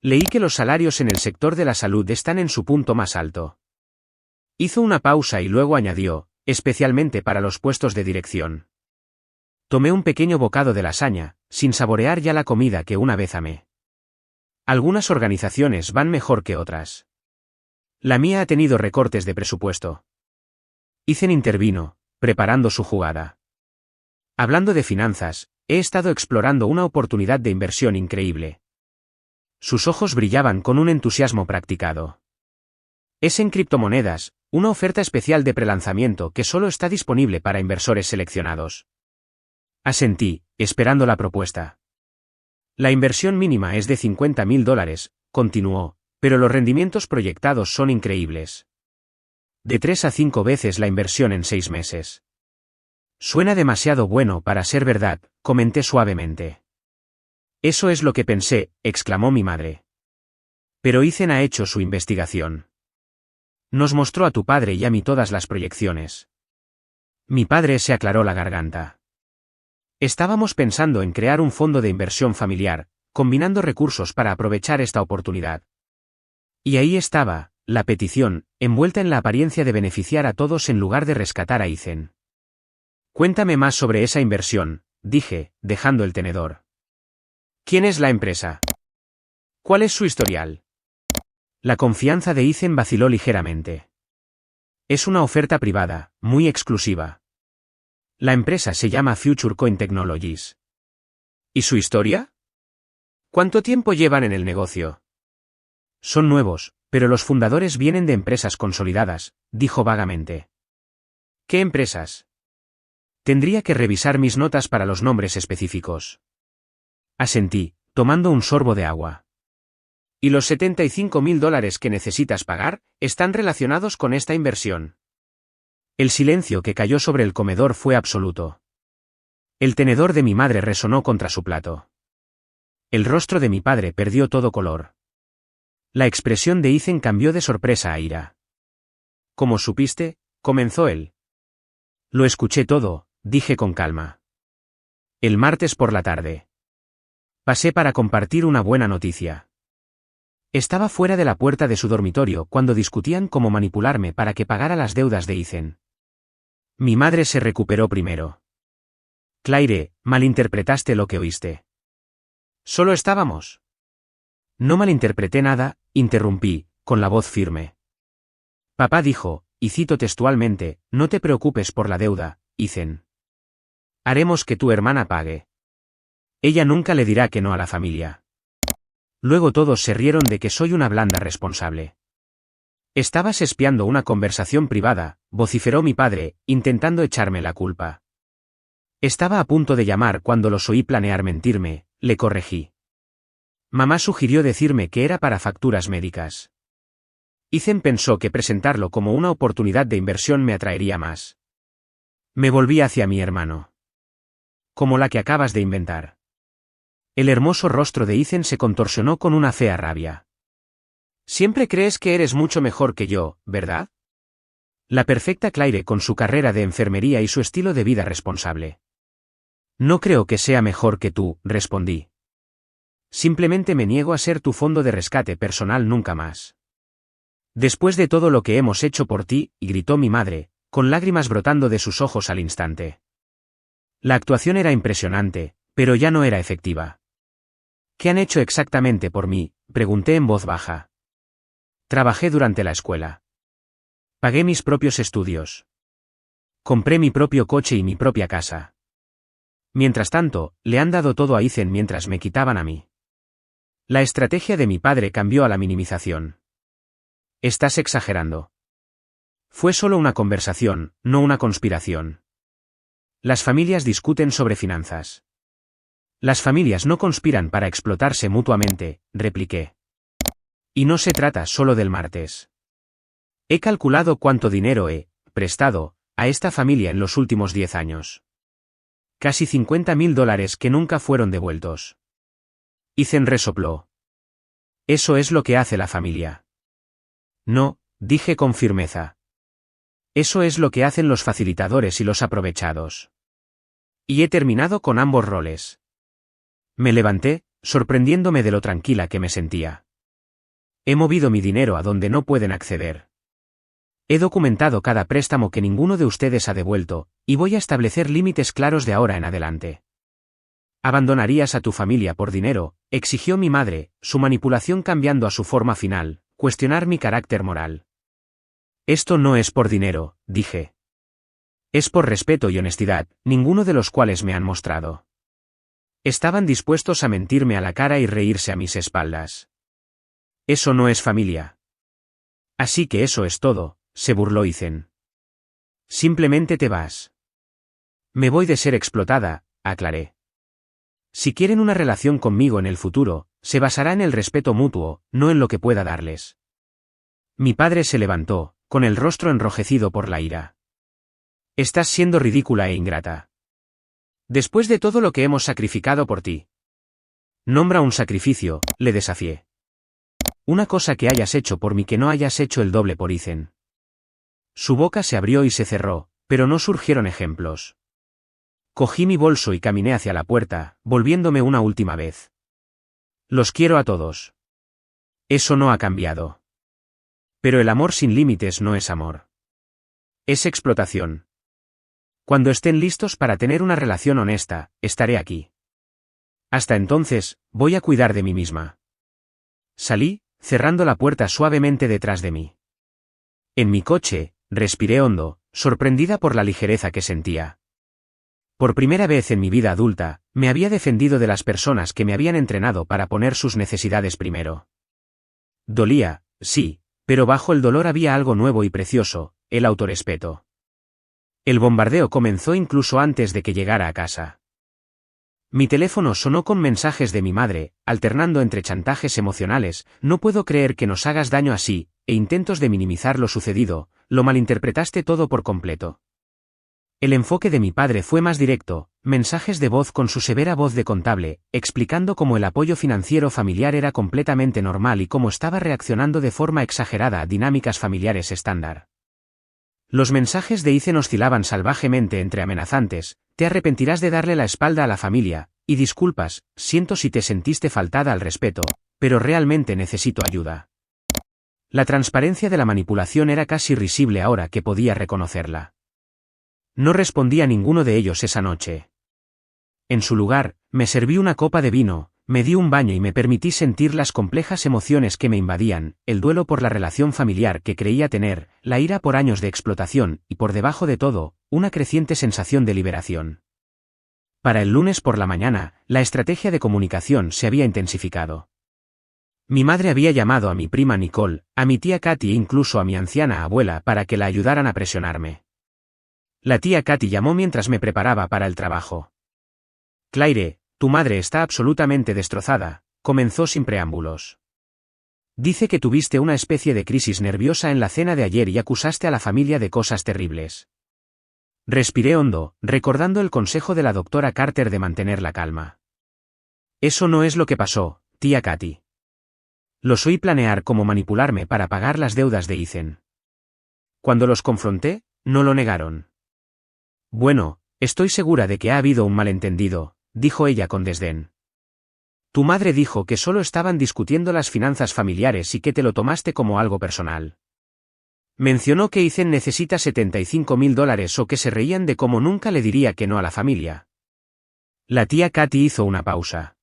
Speaker 1: Leí que los salarios en el sector de la salud están en su punto más alto. Hizo una pausa y luego añadió, especialmente para los puestos de dirección. Tomé un pequeño bocado de lasaña, sin saborear ya la comida que una vez amé. Algunas organizaciones van mejor que otras. La mía ha tenido recortes de presupuesto. Ethan intervino, preparando su jugada. Hablando de finanzas, he estado explorando una oportunidad de inversión increíble. Sus ojos brillaban con un entusiasmo practicado. Es en criptomonedas, una oferta especial de prelanzamiento que solo está disponible para inversores seleccionados. Asentí, esperando la propuesta. La inversión mínima es de $50.000, continuó, pero los rendimientos proyectados son increíbles. De 3 a 5 veces la inversión en 6 meses. Suena demasiado bueno para ser verdad, comenté suavemente. Eso es lo que pensé, exclamó mi madre. Pero Ethan ha hecho su investigación. Nos mostró a tu padre y a mí todas las proyecciones. Mi padre se aclaró la garganta. Estábamos pensando en crear un fondo de inversión familiar, combinando recursos para aprovechar esta oportunidad. Y ahí estaba, la petición, envuelta en la apariencia de beneficiar a todos en lugar de rescatar a Ethan. Cuéntame más sobre esa inversión, dije, dejando el tenedor. ¿Quién es la empresa? ¿Cuál es su historial? La confianza de Ethan vaciló ligeramente. Es una oferta privada, muy exclusiva. La empresa se llama Future Coin Technologies. ¿Y su historia? ¿Cuánto tiempo llevan en el negocio? Son nuevos, pero los fundadores vienen de empresas consolidadas, dijo vagamente. ¿Qué empresas? Tendría que revisar mis notas para los nombres específicos. Asentí, tomando un sorbo de agua. ¿Y los $75.000 que necesitas pagar, están relacionados con esta inversión? El silencio que cayó sobre el comedor fue absoluto. El tenedor de mi madre resonó contra su plato. El rostro de mi padre perdió todo color. La expresión de Ethan cambió de sorpresa a ira. ¿Cómo supiste? Comenzó él. Lo escuché todo, dije con calma. El martes por la tarde. Pasé para compartir una buena noticia. Estaba fuera de la puerta de su dormitorio cuando discutían cómo manipularme para que pagara las deudas de Ethan. Mi madre se recuperó primero. Claire, malinterpretaste lo que oíste. Solo estábamos. No malinterpreté nada, interrumpí, con la voz firme. Papá dijo, y cito textualmente, no te preocupes por la deuda, Ethan. Haremos que tu hermana pague. Ella nunca le dirá que no a la familia. Luego todos se rieron de que soy una blanda responsable. Estabas espiando una conversación privada, vociferó mi padre, intentando echarme la culpa. Estaba a punto de llamar cuando los oí planear mentirme, le corregí. Mamá sugirió decirme que era para facturas médicas. Ethan pensó que presentarlo como una oportunidad de inversión me atraería más. Me volví hacia mi hermano. Como la que acabas de inventar. El hermoso rostro de Ethan se contorsionó con una fea rabia. Siempre crees que eres mucho mejor que yo, ¿verdad? La perfecta Claire con su carrera de enfermería y su estilo de vida responsable. No creo que sea mejor que tú, respondí. Simplemente me niego a ser tu fondo de rescate personal nunca más. Después de todo lo que hemos hecho por ti, gritó mi madre, con lágrimas brotando de sus ojos al instante. La actuación era impresionante, pero ya no era efectiva. ¿Qué han hecho exactamente por mí?, pregunté en voz baja. Trabajé durante la escuela. Pagué mis propios estudios. Compré mi propio coche y mi propia casa. Mientras tanto, le han dado todo a Ethan mientras me quitaban a mí. La estrategia de mi padre cambió a la minimización. Estás exagerando. Fue solo una conversación, no una conspiración. Las familias discuten sobre finanzas. Las familias no conspiran para explotarse mutuamente, repliqué. Y no se trata solo del martes. He calculado cuánto dinero he prestado a esta familia en los últimos 10 años. Casi $50.000 que nunca fueron devueltos. Ethan resopló. Eso es lo que hace la familia. No, dije con firmeza. Eso es lo que hacen los facilitadores y los aprovechados. Y he terminado con ambos roles. Me levanté, sorprendiéndome de lo tranquila que me sentía. He movido mi dinero a donde no pueden acceder. He documentado cada préstamo que ninguno de ustedes ha devuelto, y voy a establecer límites claros de ahora en adelante. ¿Abandonarías a tu familia por dinero?, exigió mi madre, su manipulación cambiando a su forma final, cuestionar mi carácter moral. Esto no es por dinero, dije. Es por respeto y honestidad, ninguno de los cuales me han mostrado. Estaban dispuestos a mentirme a la cara y reírse a mis espaldas. Eso no es familia. Así que eso es todo, se burló Ethan. Simplemente te vas. Me voy de ser explotada, aclaré. Si quieren una relación conmigo en el futuro, se basará en el respeto mutuo, no en lo que pueda darles. Mi padre se levantó, con el rostro enrojecido por la ira. Estás siendo ridícula e ingrata. Después de todo lo que hemos sacrificado por ti. Nombra un sacrificio, le desafié. Una cosa que hayas hecho por mí que no hayas hecho el doble por Ethan. Su boca se abrió y se cerró, pero no surgieron ejemplos. Cogí mi bolso y caminé hacia la puerta, volviéndome una última vez. Los quiero a todos. Eso no ha cambiado. Pero el amor sin límites no es amor. Es explotación. Cuando estén listos para tener una relación honesta, estaré aquí. Hasta entonces, voy a cuidar de mí misma. Salí, cerrando la puerta suavemente detrás de mí. En mi coche, respiré hondo, sorprendida por la ligereza que sentía. Por primera vez en mi vida adulta, me había defendido de las personas que me habían entrenado para poner sus necesidades primero. Dolía, sí, pero bajo el dolor había algo nuevo y precioso, el autorrespeto. El bombardeo comenzó incluso antes de que llegara a casa. Mi teléfono sonó con mensajes de mi madre, alternando entre chantajes emocionales, no puedo creer que nos hagas daño así, e intentos de minimizar lo sucedido, lo malinterpretaste todo por completo. El enfoque de mi padre fue más directo, mensajes de voz con su severa voz de contable, explicando cómo el apoyo financiero familiar era completamente normal y cómo estaba reaccionando de forma exagerada a dinámicas familiares estándar. Los mensajes de Ethan oscilaban salvajemente entre amenazantes, te arrepentirás de darle la espalda a la familia, y disculpas, siento si te sentiste faltada al respeto, pero realmente necesito ayuda. La transparencia de la manipulación era casi risible ahora que podía reconocerla. No respondí a ninguno de ellos esa noche. En su lugar, me serví una copa de vino, me di un baño y me permití sentir las complejas emociones que me invadían, el duelo por la relación familiar que creía tener, la ira por años de explotación, y por debajo de todo, una creciente sensación de liberación. Para el lunes por la mañana, la estrategia de comunicación se había intensificado. Mi madre había llamado a mi prima Nicole, a mi tía Katy e incluso a mi anciana abuela para que la ayudaran a presionarme. La tía Katy llamó mientras me preparaba para el trabajo. Claire, tu madre está absolutamente destrozada, comenzó sin preámbulos. Dice que tuviste una especie de crisis nerviosa en la cena de ayer y acusaste a la familia de cosas terribles. Respiré hondo, recordando el consejo de la doctora Carter de mantener la calma. Eso no es lo que pasó, tía Katy. Los oí planear cómo manipularme para pagar las deudas de Ethan. Cuando los confronté, no lo negaron. Bueno, estoy segura de que ha habido un malentendido, dijo ella con desdén. Tu madre dijo que solo estaban discutiendo las finanzas familiares y que te lo tomaste como algo personal. Mencionó que Ethan necesita $75.000 o que se reían de cómo nunca le diría que no a la familia. La tía Katy hizo una pausa.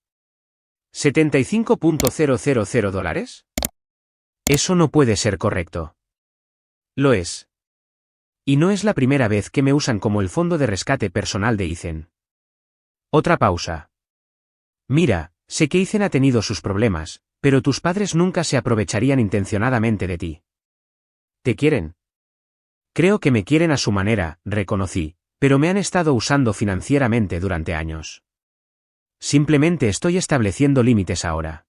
Speaker 1: $75.000? Eso no puede ser correcto. Lo es. Y no es la primera vez que me usan como el fondo de rescate personal de Ethan. Otra pausa. Mira, sé que Ethan ha tenido sus problemas, pero tus padres nunca se aprovecharían intencionadamente de ti. ¿Te quieren? Creo que me quieren a su manera, reconocí, pero me han estado usando financieramente durante años. Simplemente estoy estableciendo límites ahora.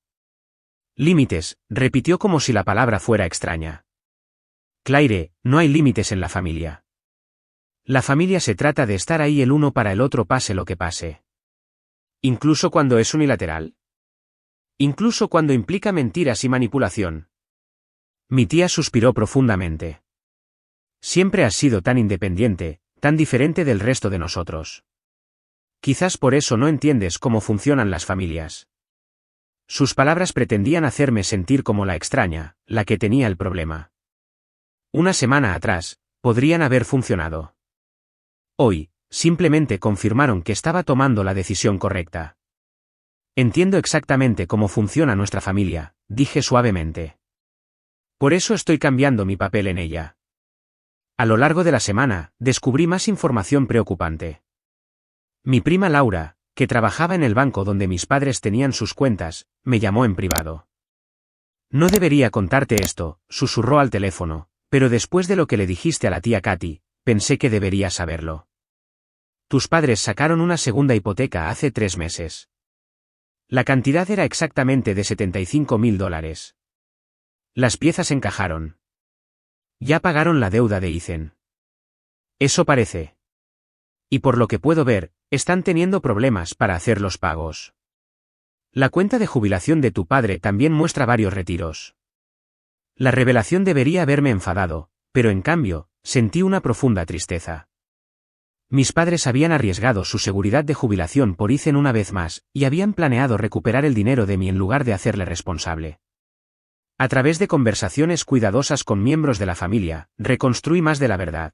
Speaker 1: Límites, repitió como si la palabra fuera extraña. Claire, no hay límites en la familia. La familia se trata de estar ahí el uno para el otro pase lo que pase. ¿Incluso cuando es unilateral? ¿Incluso cuando implica mentiras y manipulación? Mi tía suspiró profundamente. Siempre has sido tan independiente, tan diferente del resto de nosotros. Quizás por eso no entiendes cómo funcionan las familias. Sus palabras pretendían hacerme sentir como la extraña, la que tenía el problema. Una semana atrás, podrían haber funcionado. Hoy, simplemente confirmaron que estaba tomando la decisión correcta. Entiendo exactamente cómo funciona nuestra familia, dije suavemente. Por eso estoy cambiando mi papel en ella. A lo largo de la semana, descubrí más información preocupante. Mi prima Laura, que trabajaba en el banco donde mis padres tenían sus cuentas, me llamó en privado. No debería contarte esto, susurró al teléfono, pero después de lo que le dijiste a la tía Katy, pensé que deberías saberlo. Tus padres sacaron una segunda hipoteca hace 3 meses. La cantidad era exactamente de $75.000. Las piezas encajaron. Ya pagaron la deuda de Ethan. Eso parece. Y por lo que puedo ver, están teniendo problemas para hacer los pagos. La cuenta de jubilación de tu padre también muestra varios retiros. La revelación debería haberme enfadado, pero en cambio, sentí una profunda tristeza. Mis padres habían arriesgado su seguridad de jubilación por Ethan una vez más, y habían planeado recuperar el dinero de mí en lugar de hacerle responsable. A través de conversaciones cuidadosas con miembros de la familia, reconstruí más de la verdad.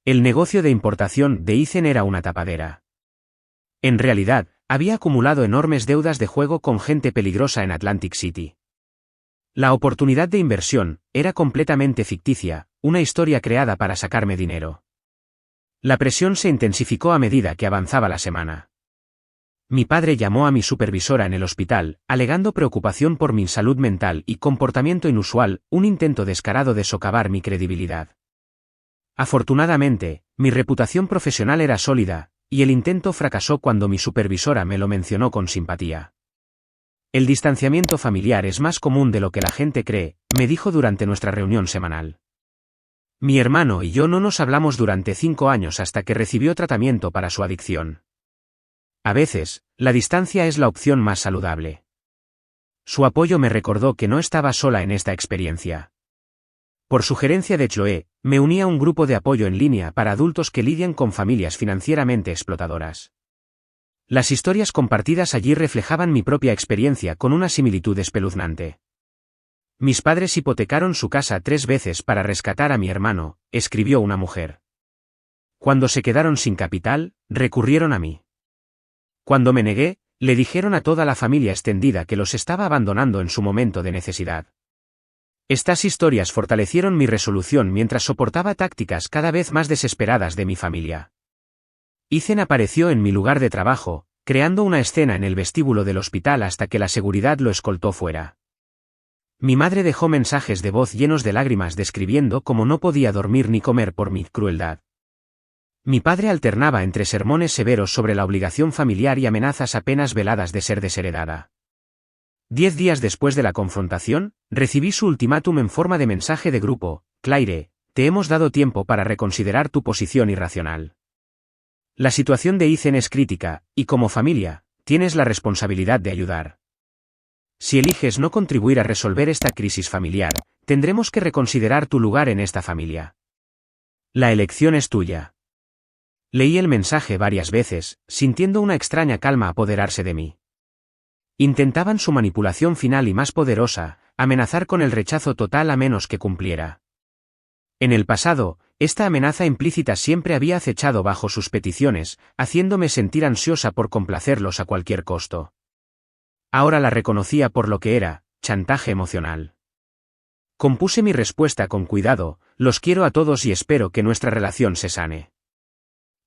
Speaker 1: El negocio de importación de Ethan era una tapadera. En realidad, había acumulado enormes deudas de juego con gente peligrosa en Atlantic City. La oportunidad de inversión era completamente ficticia, una historia creada para sacarme dinero. La presión se intensificó a medida que avanzaba la semana. Mi padre llamó a mi supervisora en el hospital, alegando preocupación por mi salud mental y comportamiento inusual, un intento descarado de socavar mi credibilidad. Afortunadamente, mi reputación profesional era sólida, y el intento fracasó cuando mi supervisora me lo mencionó con simpatía. El distanciamiento familiar es más común de lo que la gente cree, me dijo durante nuestra reunión semanal. Mi hermano y yo no nos hablamos durante 5 años hasta que recibió tratamiento para su adicción. A veces, la distancia es la opción más saludable. Su apoyo me recordó que no estaba sola en esta experiencia. Por sugerencia de Chloe, me uní a un grupo de apoyo en línea para adultos que lidian con familias financieramente explotadoras. Las historias compartidas allí reflejaban mi propia experiencia con una similitud espeluznante. Mis padres hipotecaron su casa 3 veces para rescatar a mi hermano, escribió una mujer. Cuando se quedaron sin capital, recurrieron a mí. Cuando me negué, le dijeron a toda la familia extendida que los estaba abandonando en su momento de necesidad. Estas historias fortalecieron mi resolución mientras soportaba tácticas cada vez más desesperadas de mi familia. Ethan apareció en mi lugar de trabajo, creando una escena en el vestíbulo del hospital hasta que la seguridad lo escoltó fuera. Mi madre dejó mensajes de voz llenos de lágrimas describiendo cómo no podía dormir ni comer por mi crueldad. Mi padre alternaba entre sermones severos sobre la obligación familiar y amenazas apenas veladas de ser desheredada. 10 días después de la confrontación, recibí su ultimátum en forma de mensaje de grupo: Claire, te hemos dado tiempo para reconsiderar tu posición irracional. La situación de Ethan es crítica, y como familia, tienes la responsabilidad de ayudar. Si eliges no contribuir a resolver esta crisis familiar, tendremos que reconsiderar tu lugar en esta familia. La elección es tuya. Leí el mensaje varias veces, sintiendo una extraña calma apoderarse de mí. Intentaban su manipulación final y más poderosa, amenazar con el rechazo total a menos que cumpliera. En el pasado, esta amenaza implícita siempre había acechado bajo sus peticiones, haciéndome sentir ansiosa por complacerlos a cualquier costo. Ahora la reconocía por lo que era, chantaje emocional. Compuse mi respuesta con cuidado: los quiero a todos y espero que nuestra relación se sane.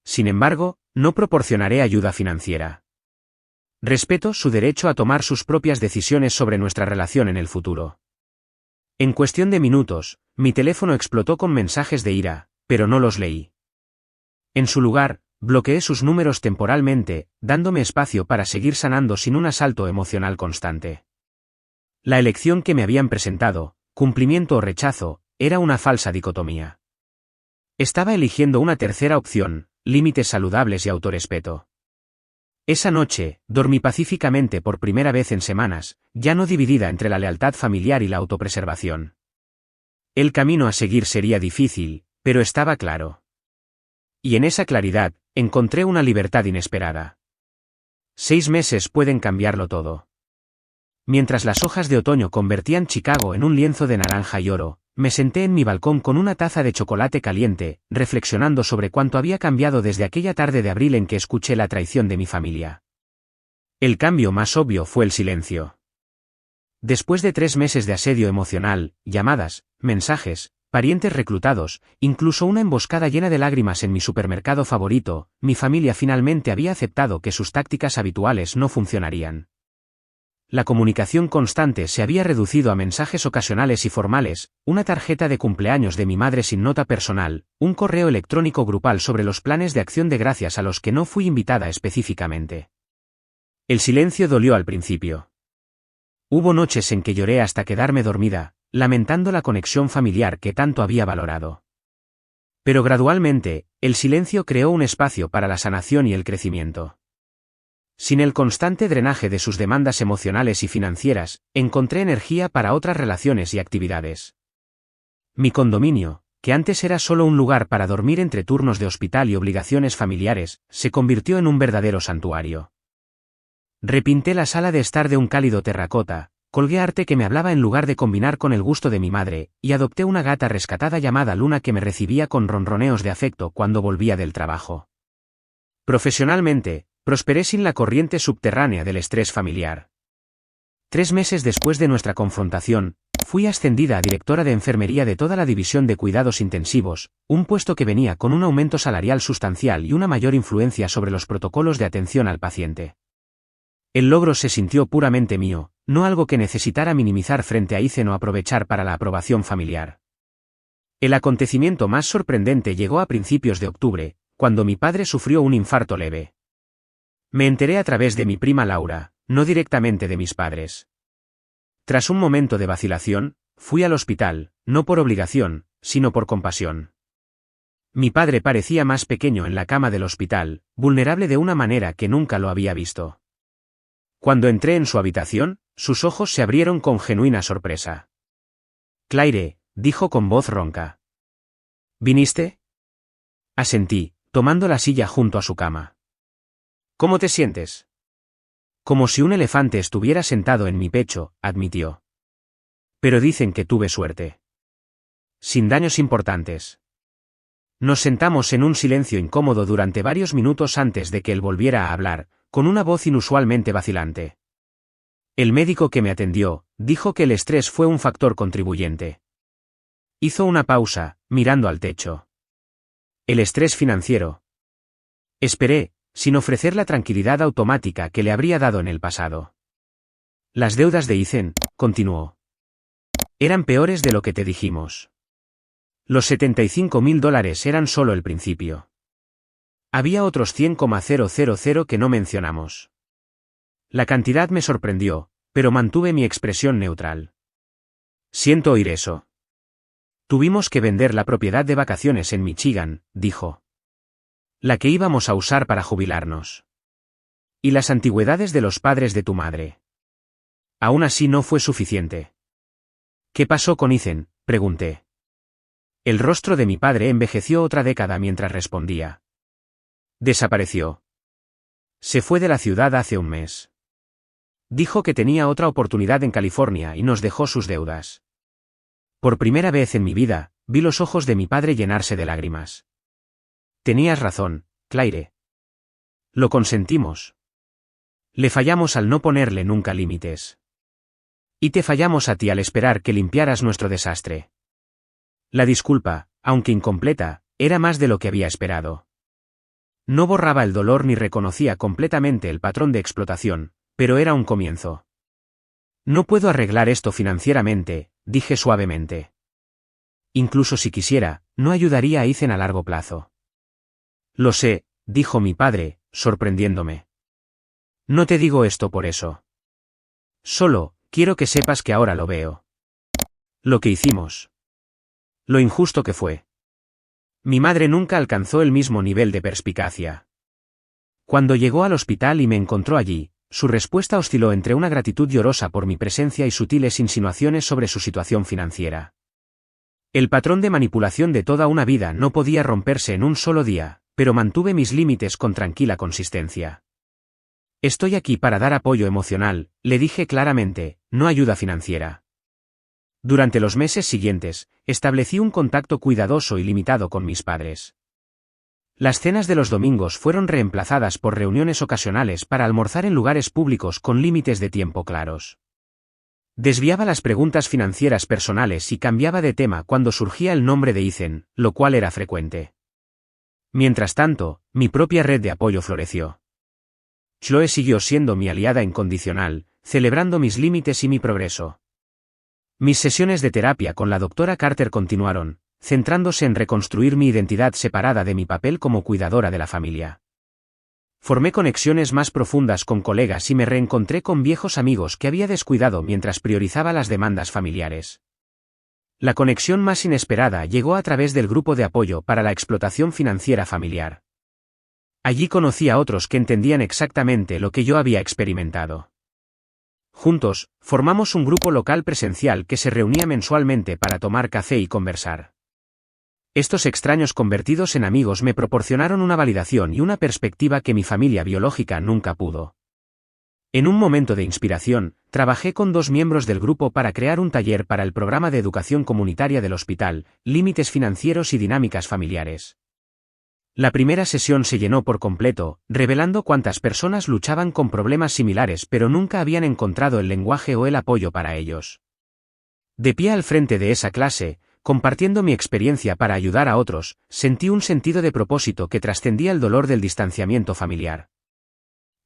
Speaker 1: Sin embargo, no proporcionaré ayuda financiera. Respeto su derecho a tomar sus propias decisiones sobre nuestra relación en el futuro. En cuestión de minutos, mi teléfono explotó con mensajes de ira, pero no los leí. En su lugar, bloqueé sus números temporalmente, dándome espacio para seguir sanando sin un asalto emocional constante. La elección que me habían presentado, cumplimiento o rechazo, era una falsa dicotomía. Estaba eligiendo una tercera opción: límites saludables y autorrespeto. Esa noche, dormí pacíficamente por primera vez en semanas, ya no dividida entre la lealtad familiar y la autopreservación. El camino a seguir sería difícil, pero estaba claro. Y en esa claridad, encontré una libertad inesperada. 6 meses pueden cambiarlo todo. Mientras las hojas de otoño convertían Chicago en un lienzo de naranja y oro, me senté en mi balcón con una taza de chocolate caliente, reflexionando sobre cuánto había cambiado desde aquella tarde de abril en que escuché la traición de mi familia. El cambio más obvio fue el silencio. Después de 3 meses de asedio emocional, llamadas, mensajes, parientes reclutados, incluso una emboscada llena de lágrimas en mi supermercado favorito, mi familia finalmente había aceptado que sus tácticas habituales no funcionarían. La comunicación constante se había reducido a mensajes ocasionales y formales, una tarjeta de cumpleaños de mi madre sin nota personal, un correo electrónico grupal sobre los planes de acción de gracias a los que no fui invitada específicamente. El silencio dolió al principio. Hubo noches en que lloré hasta quedarme dormida, lamentando la conexión familiar que tanto había valorado. Pero gradualmente, el silencio creó un espacio para la sanación y el crecimiento. Sin el constante drenaje de sus demandas emocionales y financieras, encontré energía para otras relaciones y actividades. Mi condominio, que antes era solo un lugar para dormir entre turnos de hospital y obligaciones familiares, se convirtió en un verdadero santuario. Repinté la sala de estar de un cálido terracota, colgué arte que me hablaba en lugar de combinar con el gusto de mi madre, y adopté una gata rescatada llamada Luna que me recibía con ronroneos de afecto cuando volvía del trabajo. Profesionalmente, prosperé sin la corriente subterránea del estrés familiar. 3 meses después de nuestra confrontación, fui ascendida a directora de enfermería de toda la división de cuidados intensivos, un puesto que venía con un aumento salarial sustancial y una mayor influencia sobre los protocolos de atención al paciente. El logro se sintió puramente mío, no algo que necesitara minimizar frente a Ethan o aprovechar para la aprobación familiar. El acontecimiento más sorprendente llegó a principios de octubre, cuando mi padre sufrió un infarto leve. Me enteré a través de mi prima Laura, no directamente de mis padres. Tras un momento de vacilación, fui al hospital, no por obligación, sino por compasión. Mi padre parecía más pequeño en la cama del hospital, vulnerable de una manera que nunca lo había visto. Cuando entré en su habitación, sus ojos se abrieron con genuina sorpresa. «Claire», dijo con voz ronca. «¿Viniste?» Asentí, tomando la silla junto a su cama. «¿Cómo te sientes?» «Como si un elefante estuviera sentado en mi pecho», admitió. «Pero dicen que tuve suerte. Sin daños importantes». Nos sentamos en un silencio incómodo durante varios minutos antes de que él volviera a hablar, con una voz inusualmente vacilante. El médico que me atendió, dijo que el estrés fue un factor contribuyente. Hizo una pausa, mirando al techo. El estrés financiero. Esperé, sin ofrecer la tranquilidad automática que le habría dado en el pasado. Las deudas de Ethan, continuó. Eran peores de lo que te dijimos. Los $75.000 eran solo el principio. Había otros 100,000 que no mencionamos. La cantidad me sorprendió, pero mantuve mi expresión neutral. Siento oír eso. Tuvimos que vender la propiedad de vacaciones en Michigan, dijo. La que íbamos a usar para jubilarnos. Y las antigüedades de los padres de tu madre. Aún así no fue suficiente. ¿Qué pasó con Ethan?, pregunté. El rostro de mi padre envejeció otra década mientras respondía. Desapareció. Se fue de la ciudad hace un mes. Dijo que tenía otra oportunidad en California y nos dejó sus deudas. Por primera vez en mi vida, vi los ojos de mi padre llenarse de lágrimas. Tenías razón, Claire. Lo consentimos. Le fallamos al no ponerle nunca límites. Y te fallamos a ti al esperar que limpiaras nuestro desastre. La disculpa, aunque incompleta, era más de lo que había esperado. No borraba el dolor ni reconocía completamente el patrón de explotación, pero era un comienzo. No puedo arreglar esto financieramente, dije suavemente. Incluso si quisiera, no ayudaría a Ethan a largo plazo. Lo sé, dijo mi padre, sorprendiéndome. No te digo esto por eso. Solo, quiero que sepas que ahora lo veo. Lo que hicimos. Lo injusto que fue. Mi madre nunca alcanzó el mismo nivel de perspicacia. Cuando llegó al hospital y me encontró allí, su respuesta osciló entre una gratitud llorosa por mi presencia y sutiles insinuaciones sobre su situación financiera. El patrón de manipulación de toda una vida no podía romperse en un solo día, pero mantuve mis límites con tranquila consistencia. Estoy aquí para dar apoyo emocional, le dije claramente, no ayuda financiera. Durante los meses siguientes, establecí un contacto cuidadoso y limitado con mis padres. Las cenas de los domingos fueron reemplazadas por reuniones ocasionales para almorzar en lugares públicos con límites de tiempo claros. Desviaba las preguntas financieras personales y cambiaba de tema cuando surgía el nombre de Ethan, lo cual era frecuente. Mientras tanto, mi propia red de apoyo floreció. Chloe siguió siendo mi aliada incondicional, celebrando mis límites y mi progreso. Mis sesiones de terapia con la doctora Carter continuaron, centrándose en reconstruir mi identidad separada de mi papel como cuidadora de la familia. Formé conexiones más profundas con colegas y me reencontré con viejos amigos que había descuidado mientras priorizaba las demandas familiares. La conexión más inesperada llegó a través del grupo de apoyo para la explotación financiera familiar. Allí conocí a otros que entendían exactamente lo que yo había experimentado. Juntos, formamos un grupo local presencial que se reunía mensualmente para tomar café y conversar. Estos extraños convertidos en amigos me proporcionaron una validación y una perspectiva que mi familia biológica nunca pudo. En un momento de inspiración, trabajé con 2 miembros del grupo para crear un taller para el programa de educación comunitaria del hospital, límites financieros y dinámicas familiares. La primera sesión se llenó por completo, revelando cuántas personas luchaban con problemas similares pero nunca habían encontrado el lenguaje o el apoyo para ellos. De pie al frente de esa clase, compartiendo mi experiencia para ayudar a otros, sentí un sentido de propósito que trascendía el dolor del distanciamiento familiar.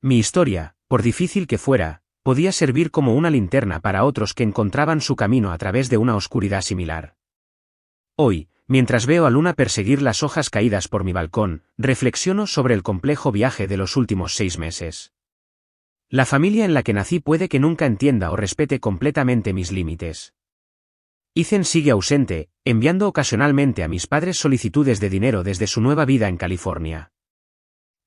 Speaker 1: Mi historia, por difícil que fuera, podía servir como una linterna para otros que encontraban su camino a través de una oscuridad similar. Hoy, mientras veo a Luna perseguir las hojas caídas por mi balcón, reflexiono sobre el complejo viaje de los últimos 6 meses. La familia en la que nací puede que nunca entienda o respete completamente mis límites. Ethan sigue ausente, enviando ocasionalmente a mis padres solicitudes de dinero desde su nueva vida en California.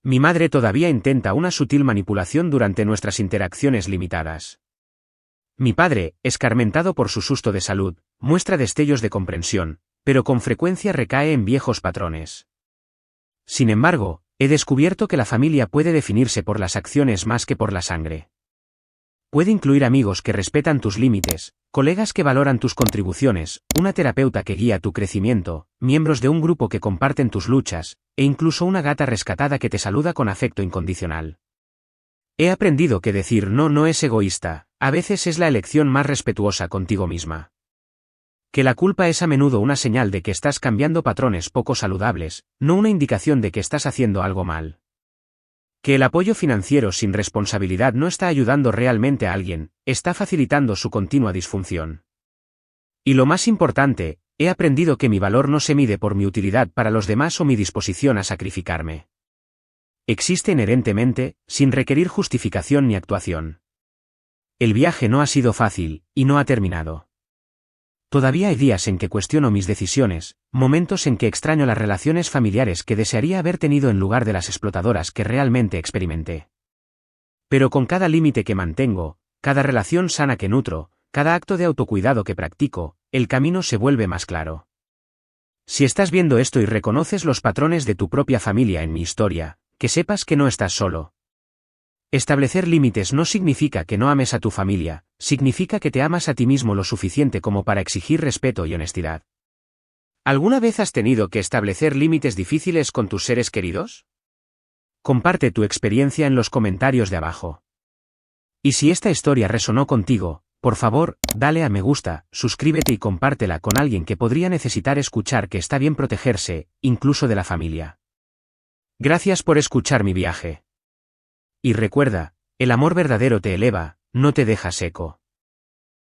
Speaker 1: Mi madre todavía intenta una sutil manipulación durante nuestras interacciones limitadas. Mi padre, escarmentado por su susto de salud, muestra destellos de comprensión, pero con frecuencia recae en viejos patrones. Sin embargo, he descubierto que la familia puede definirse por las acciones más que por la sangre. Puede incluir amigos que respetan tus límites, colegas que valoran tus contribuciones, una terapeuta que guía tu crecimiento, miembros de un grupo que comparten tus luchas, e incluso una gata rescatada que te saluda con afecto incondicional. He aprendido que decir no es egoísta, a veces es la elección más respetuosa contigo misma. Que la culpa es a menudo una señal de que estás cambiando patrones poco saludables, no una indicación de que estás haciendo algo mal. Que el apoyo financiero sin responsabilidad no está ayudando realmente a alguien, está facilitando su continua disfunción. Y lo más importante, he aprendido que mi valor no se mide por mi utilidad para los demás o mi disposición a sacrificarme. Existe inherentemente, sin requerir justificación ni actuación. El viaje no ha sido fácil, y no ha terminado. Todavía hay días en que cuestiono mis decisiones, momentos en que extraño las relaciones familiares que desearía haber tenido en lugar de las explotadoras que realmente experimenté. Pero con cada límite que mantengo, cada relación sana que nutro, cada acto de autocuidado que practico, el camino se vuelve más claro. Si estás viendo esto y reconoces los patrones de tu propia familia en mi historia, que sepas que no estás solo. Establecer límites no significa que no ames a tu familia, significa que te amas a ti mismo lo suficiente como para exigir respeto y honestidad. ¿Alguna vez has tenido que establecer límites difíciles con tus seres queridos? Comparte tu experiencia en los comentarios de abajo. Y si esta historia resonó contigo, por favor, dale a me gusta, suscríbete y compártela con alguien que podría necesitar escuchar que está bien protegerse, incluso de la familia. Gracias por escuchar mi viaje. Y recuerda, el amor verdadero te eleva, no te deja seco.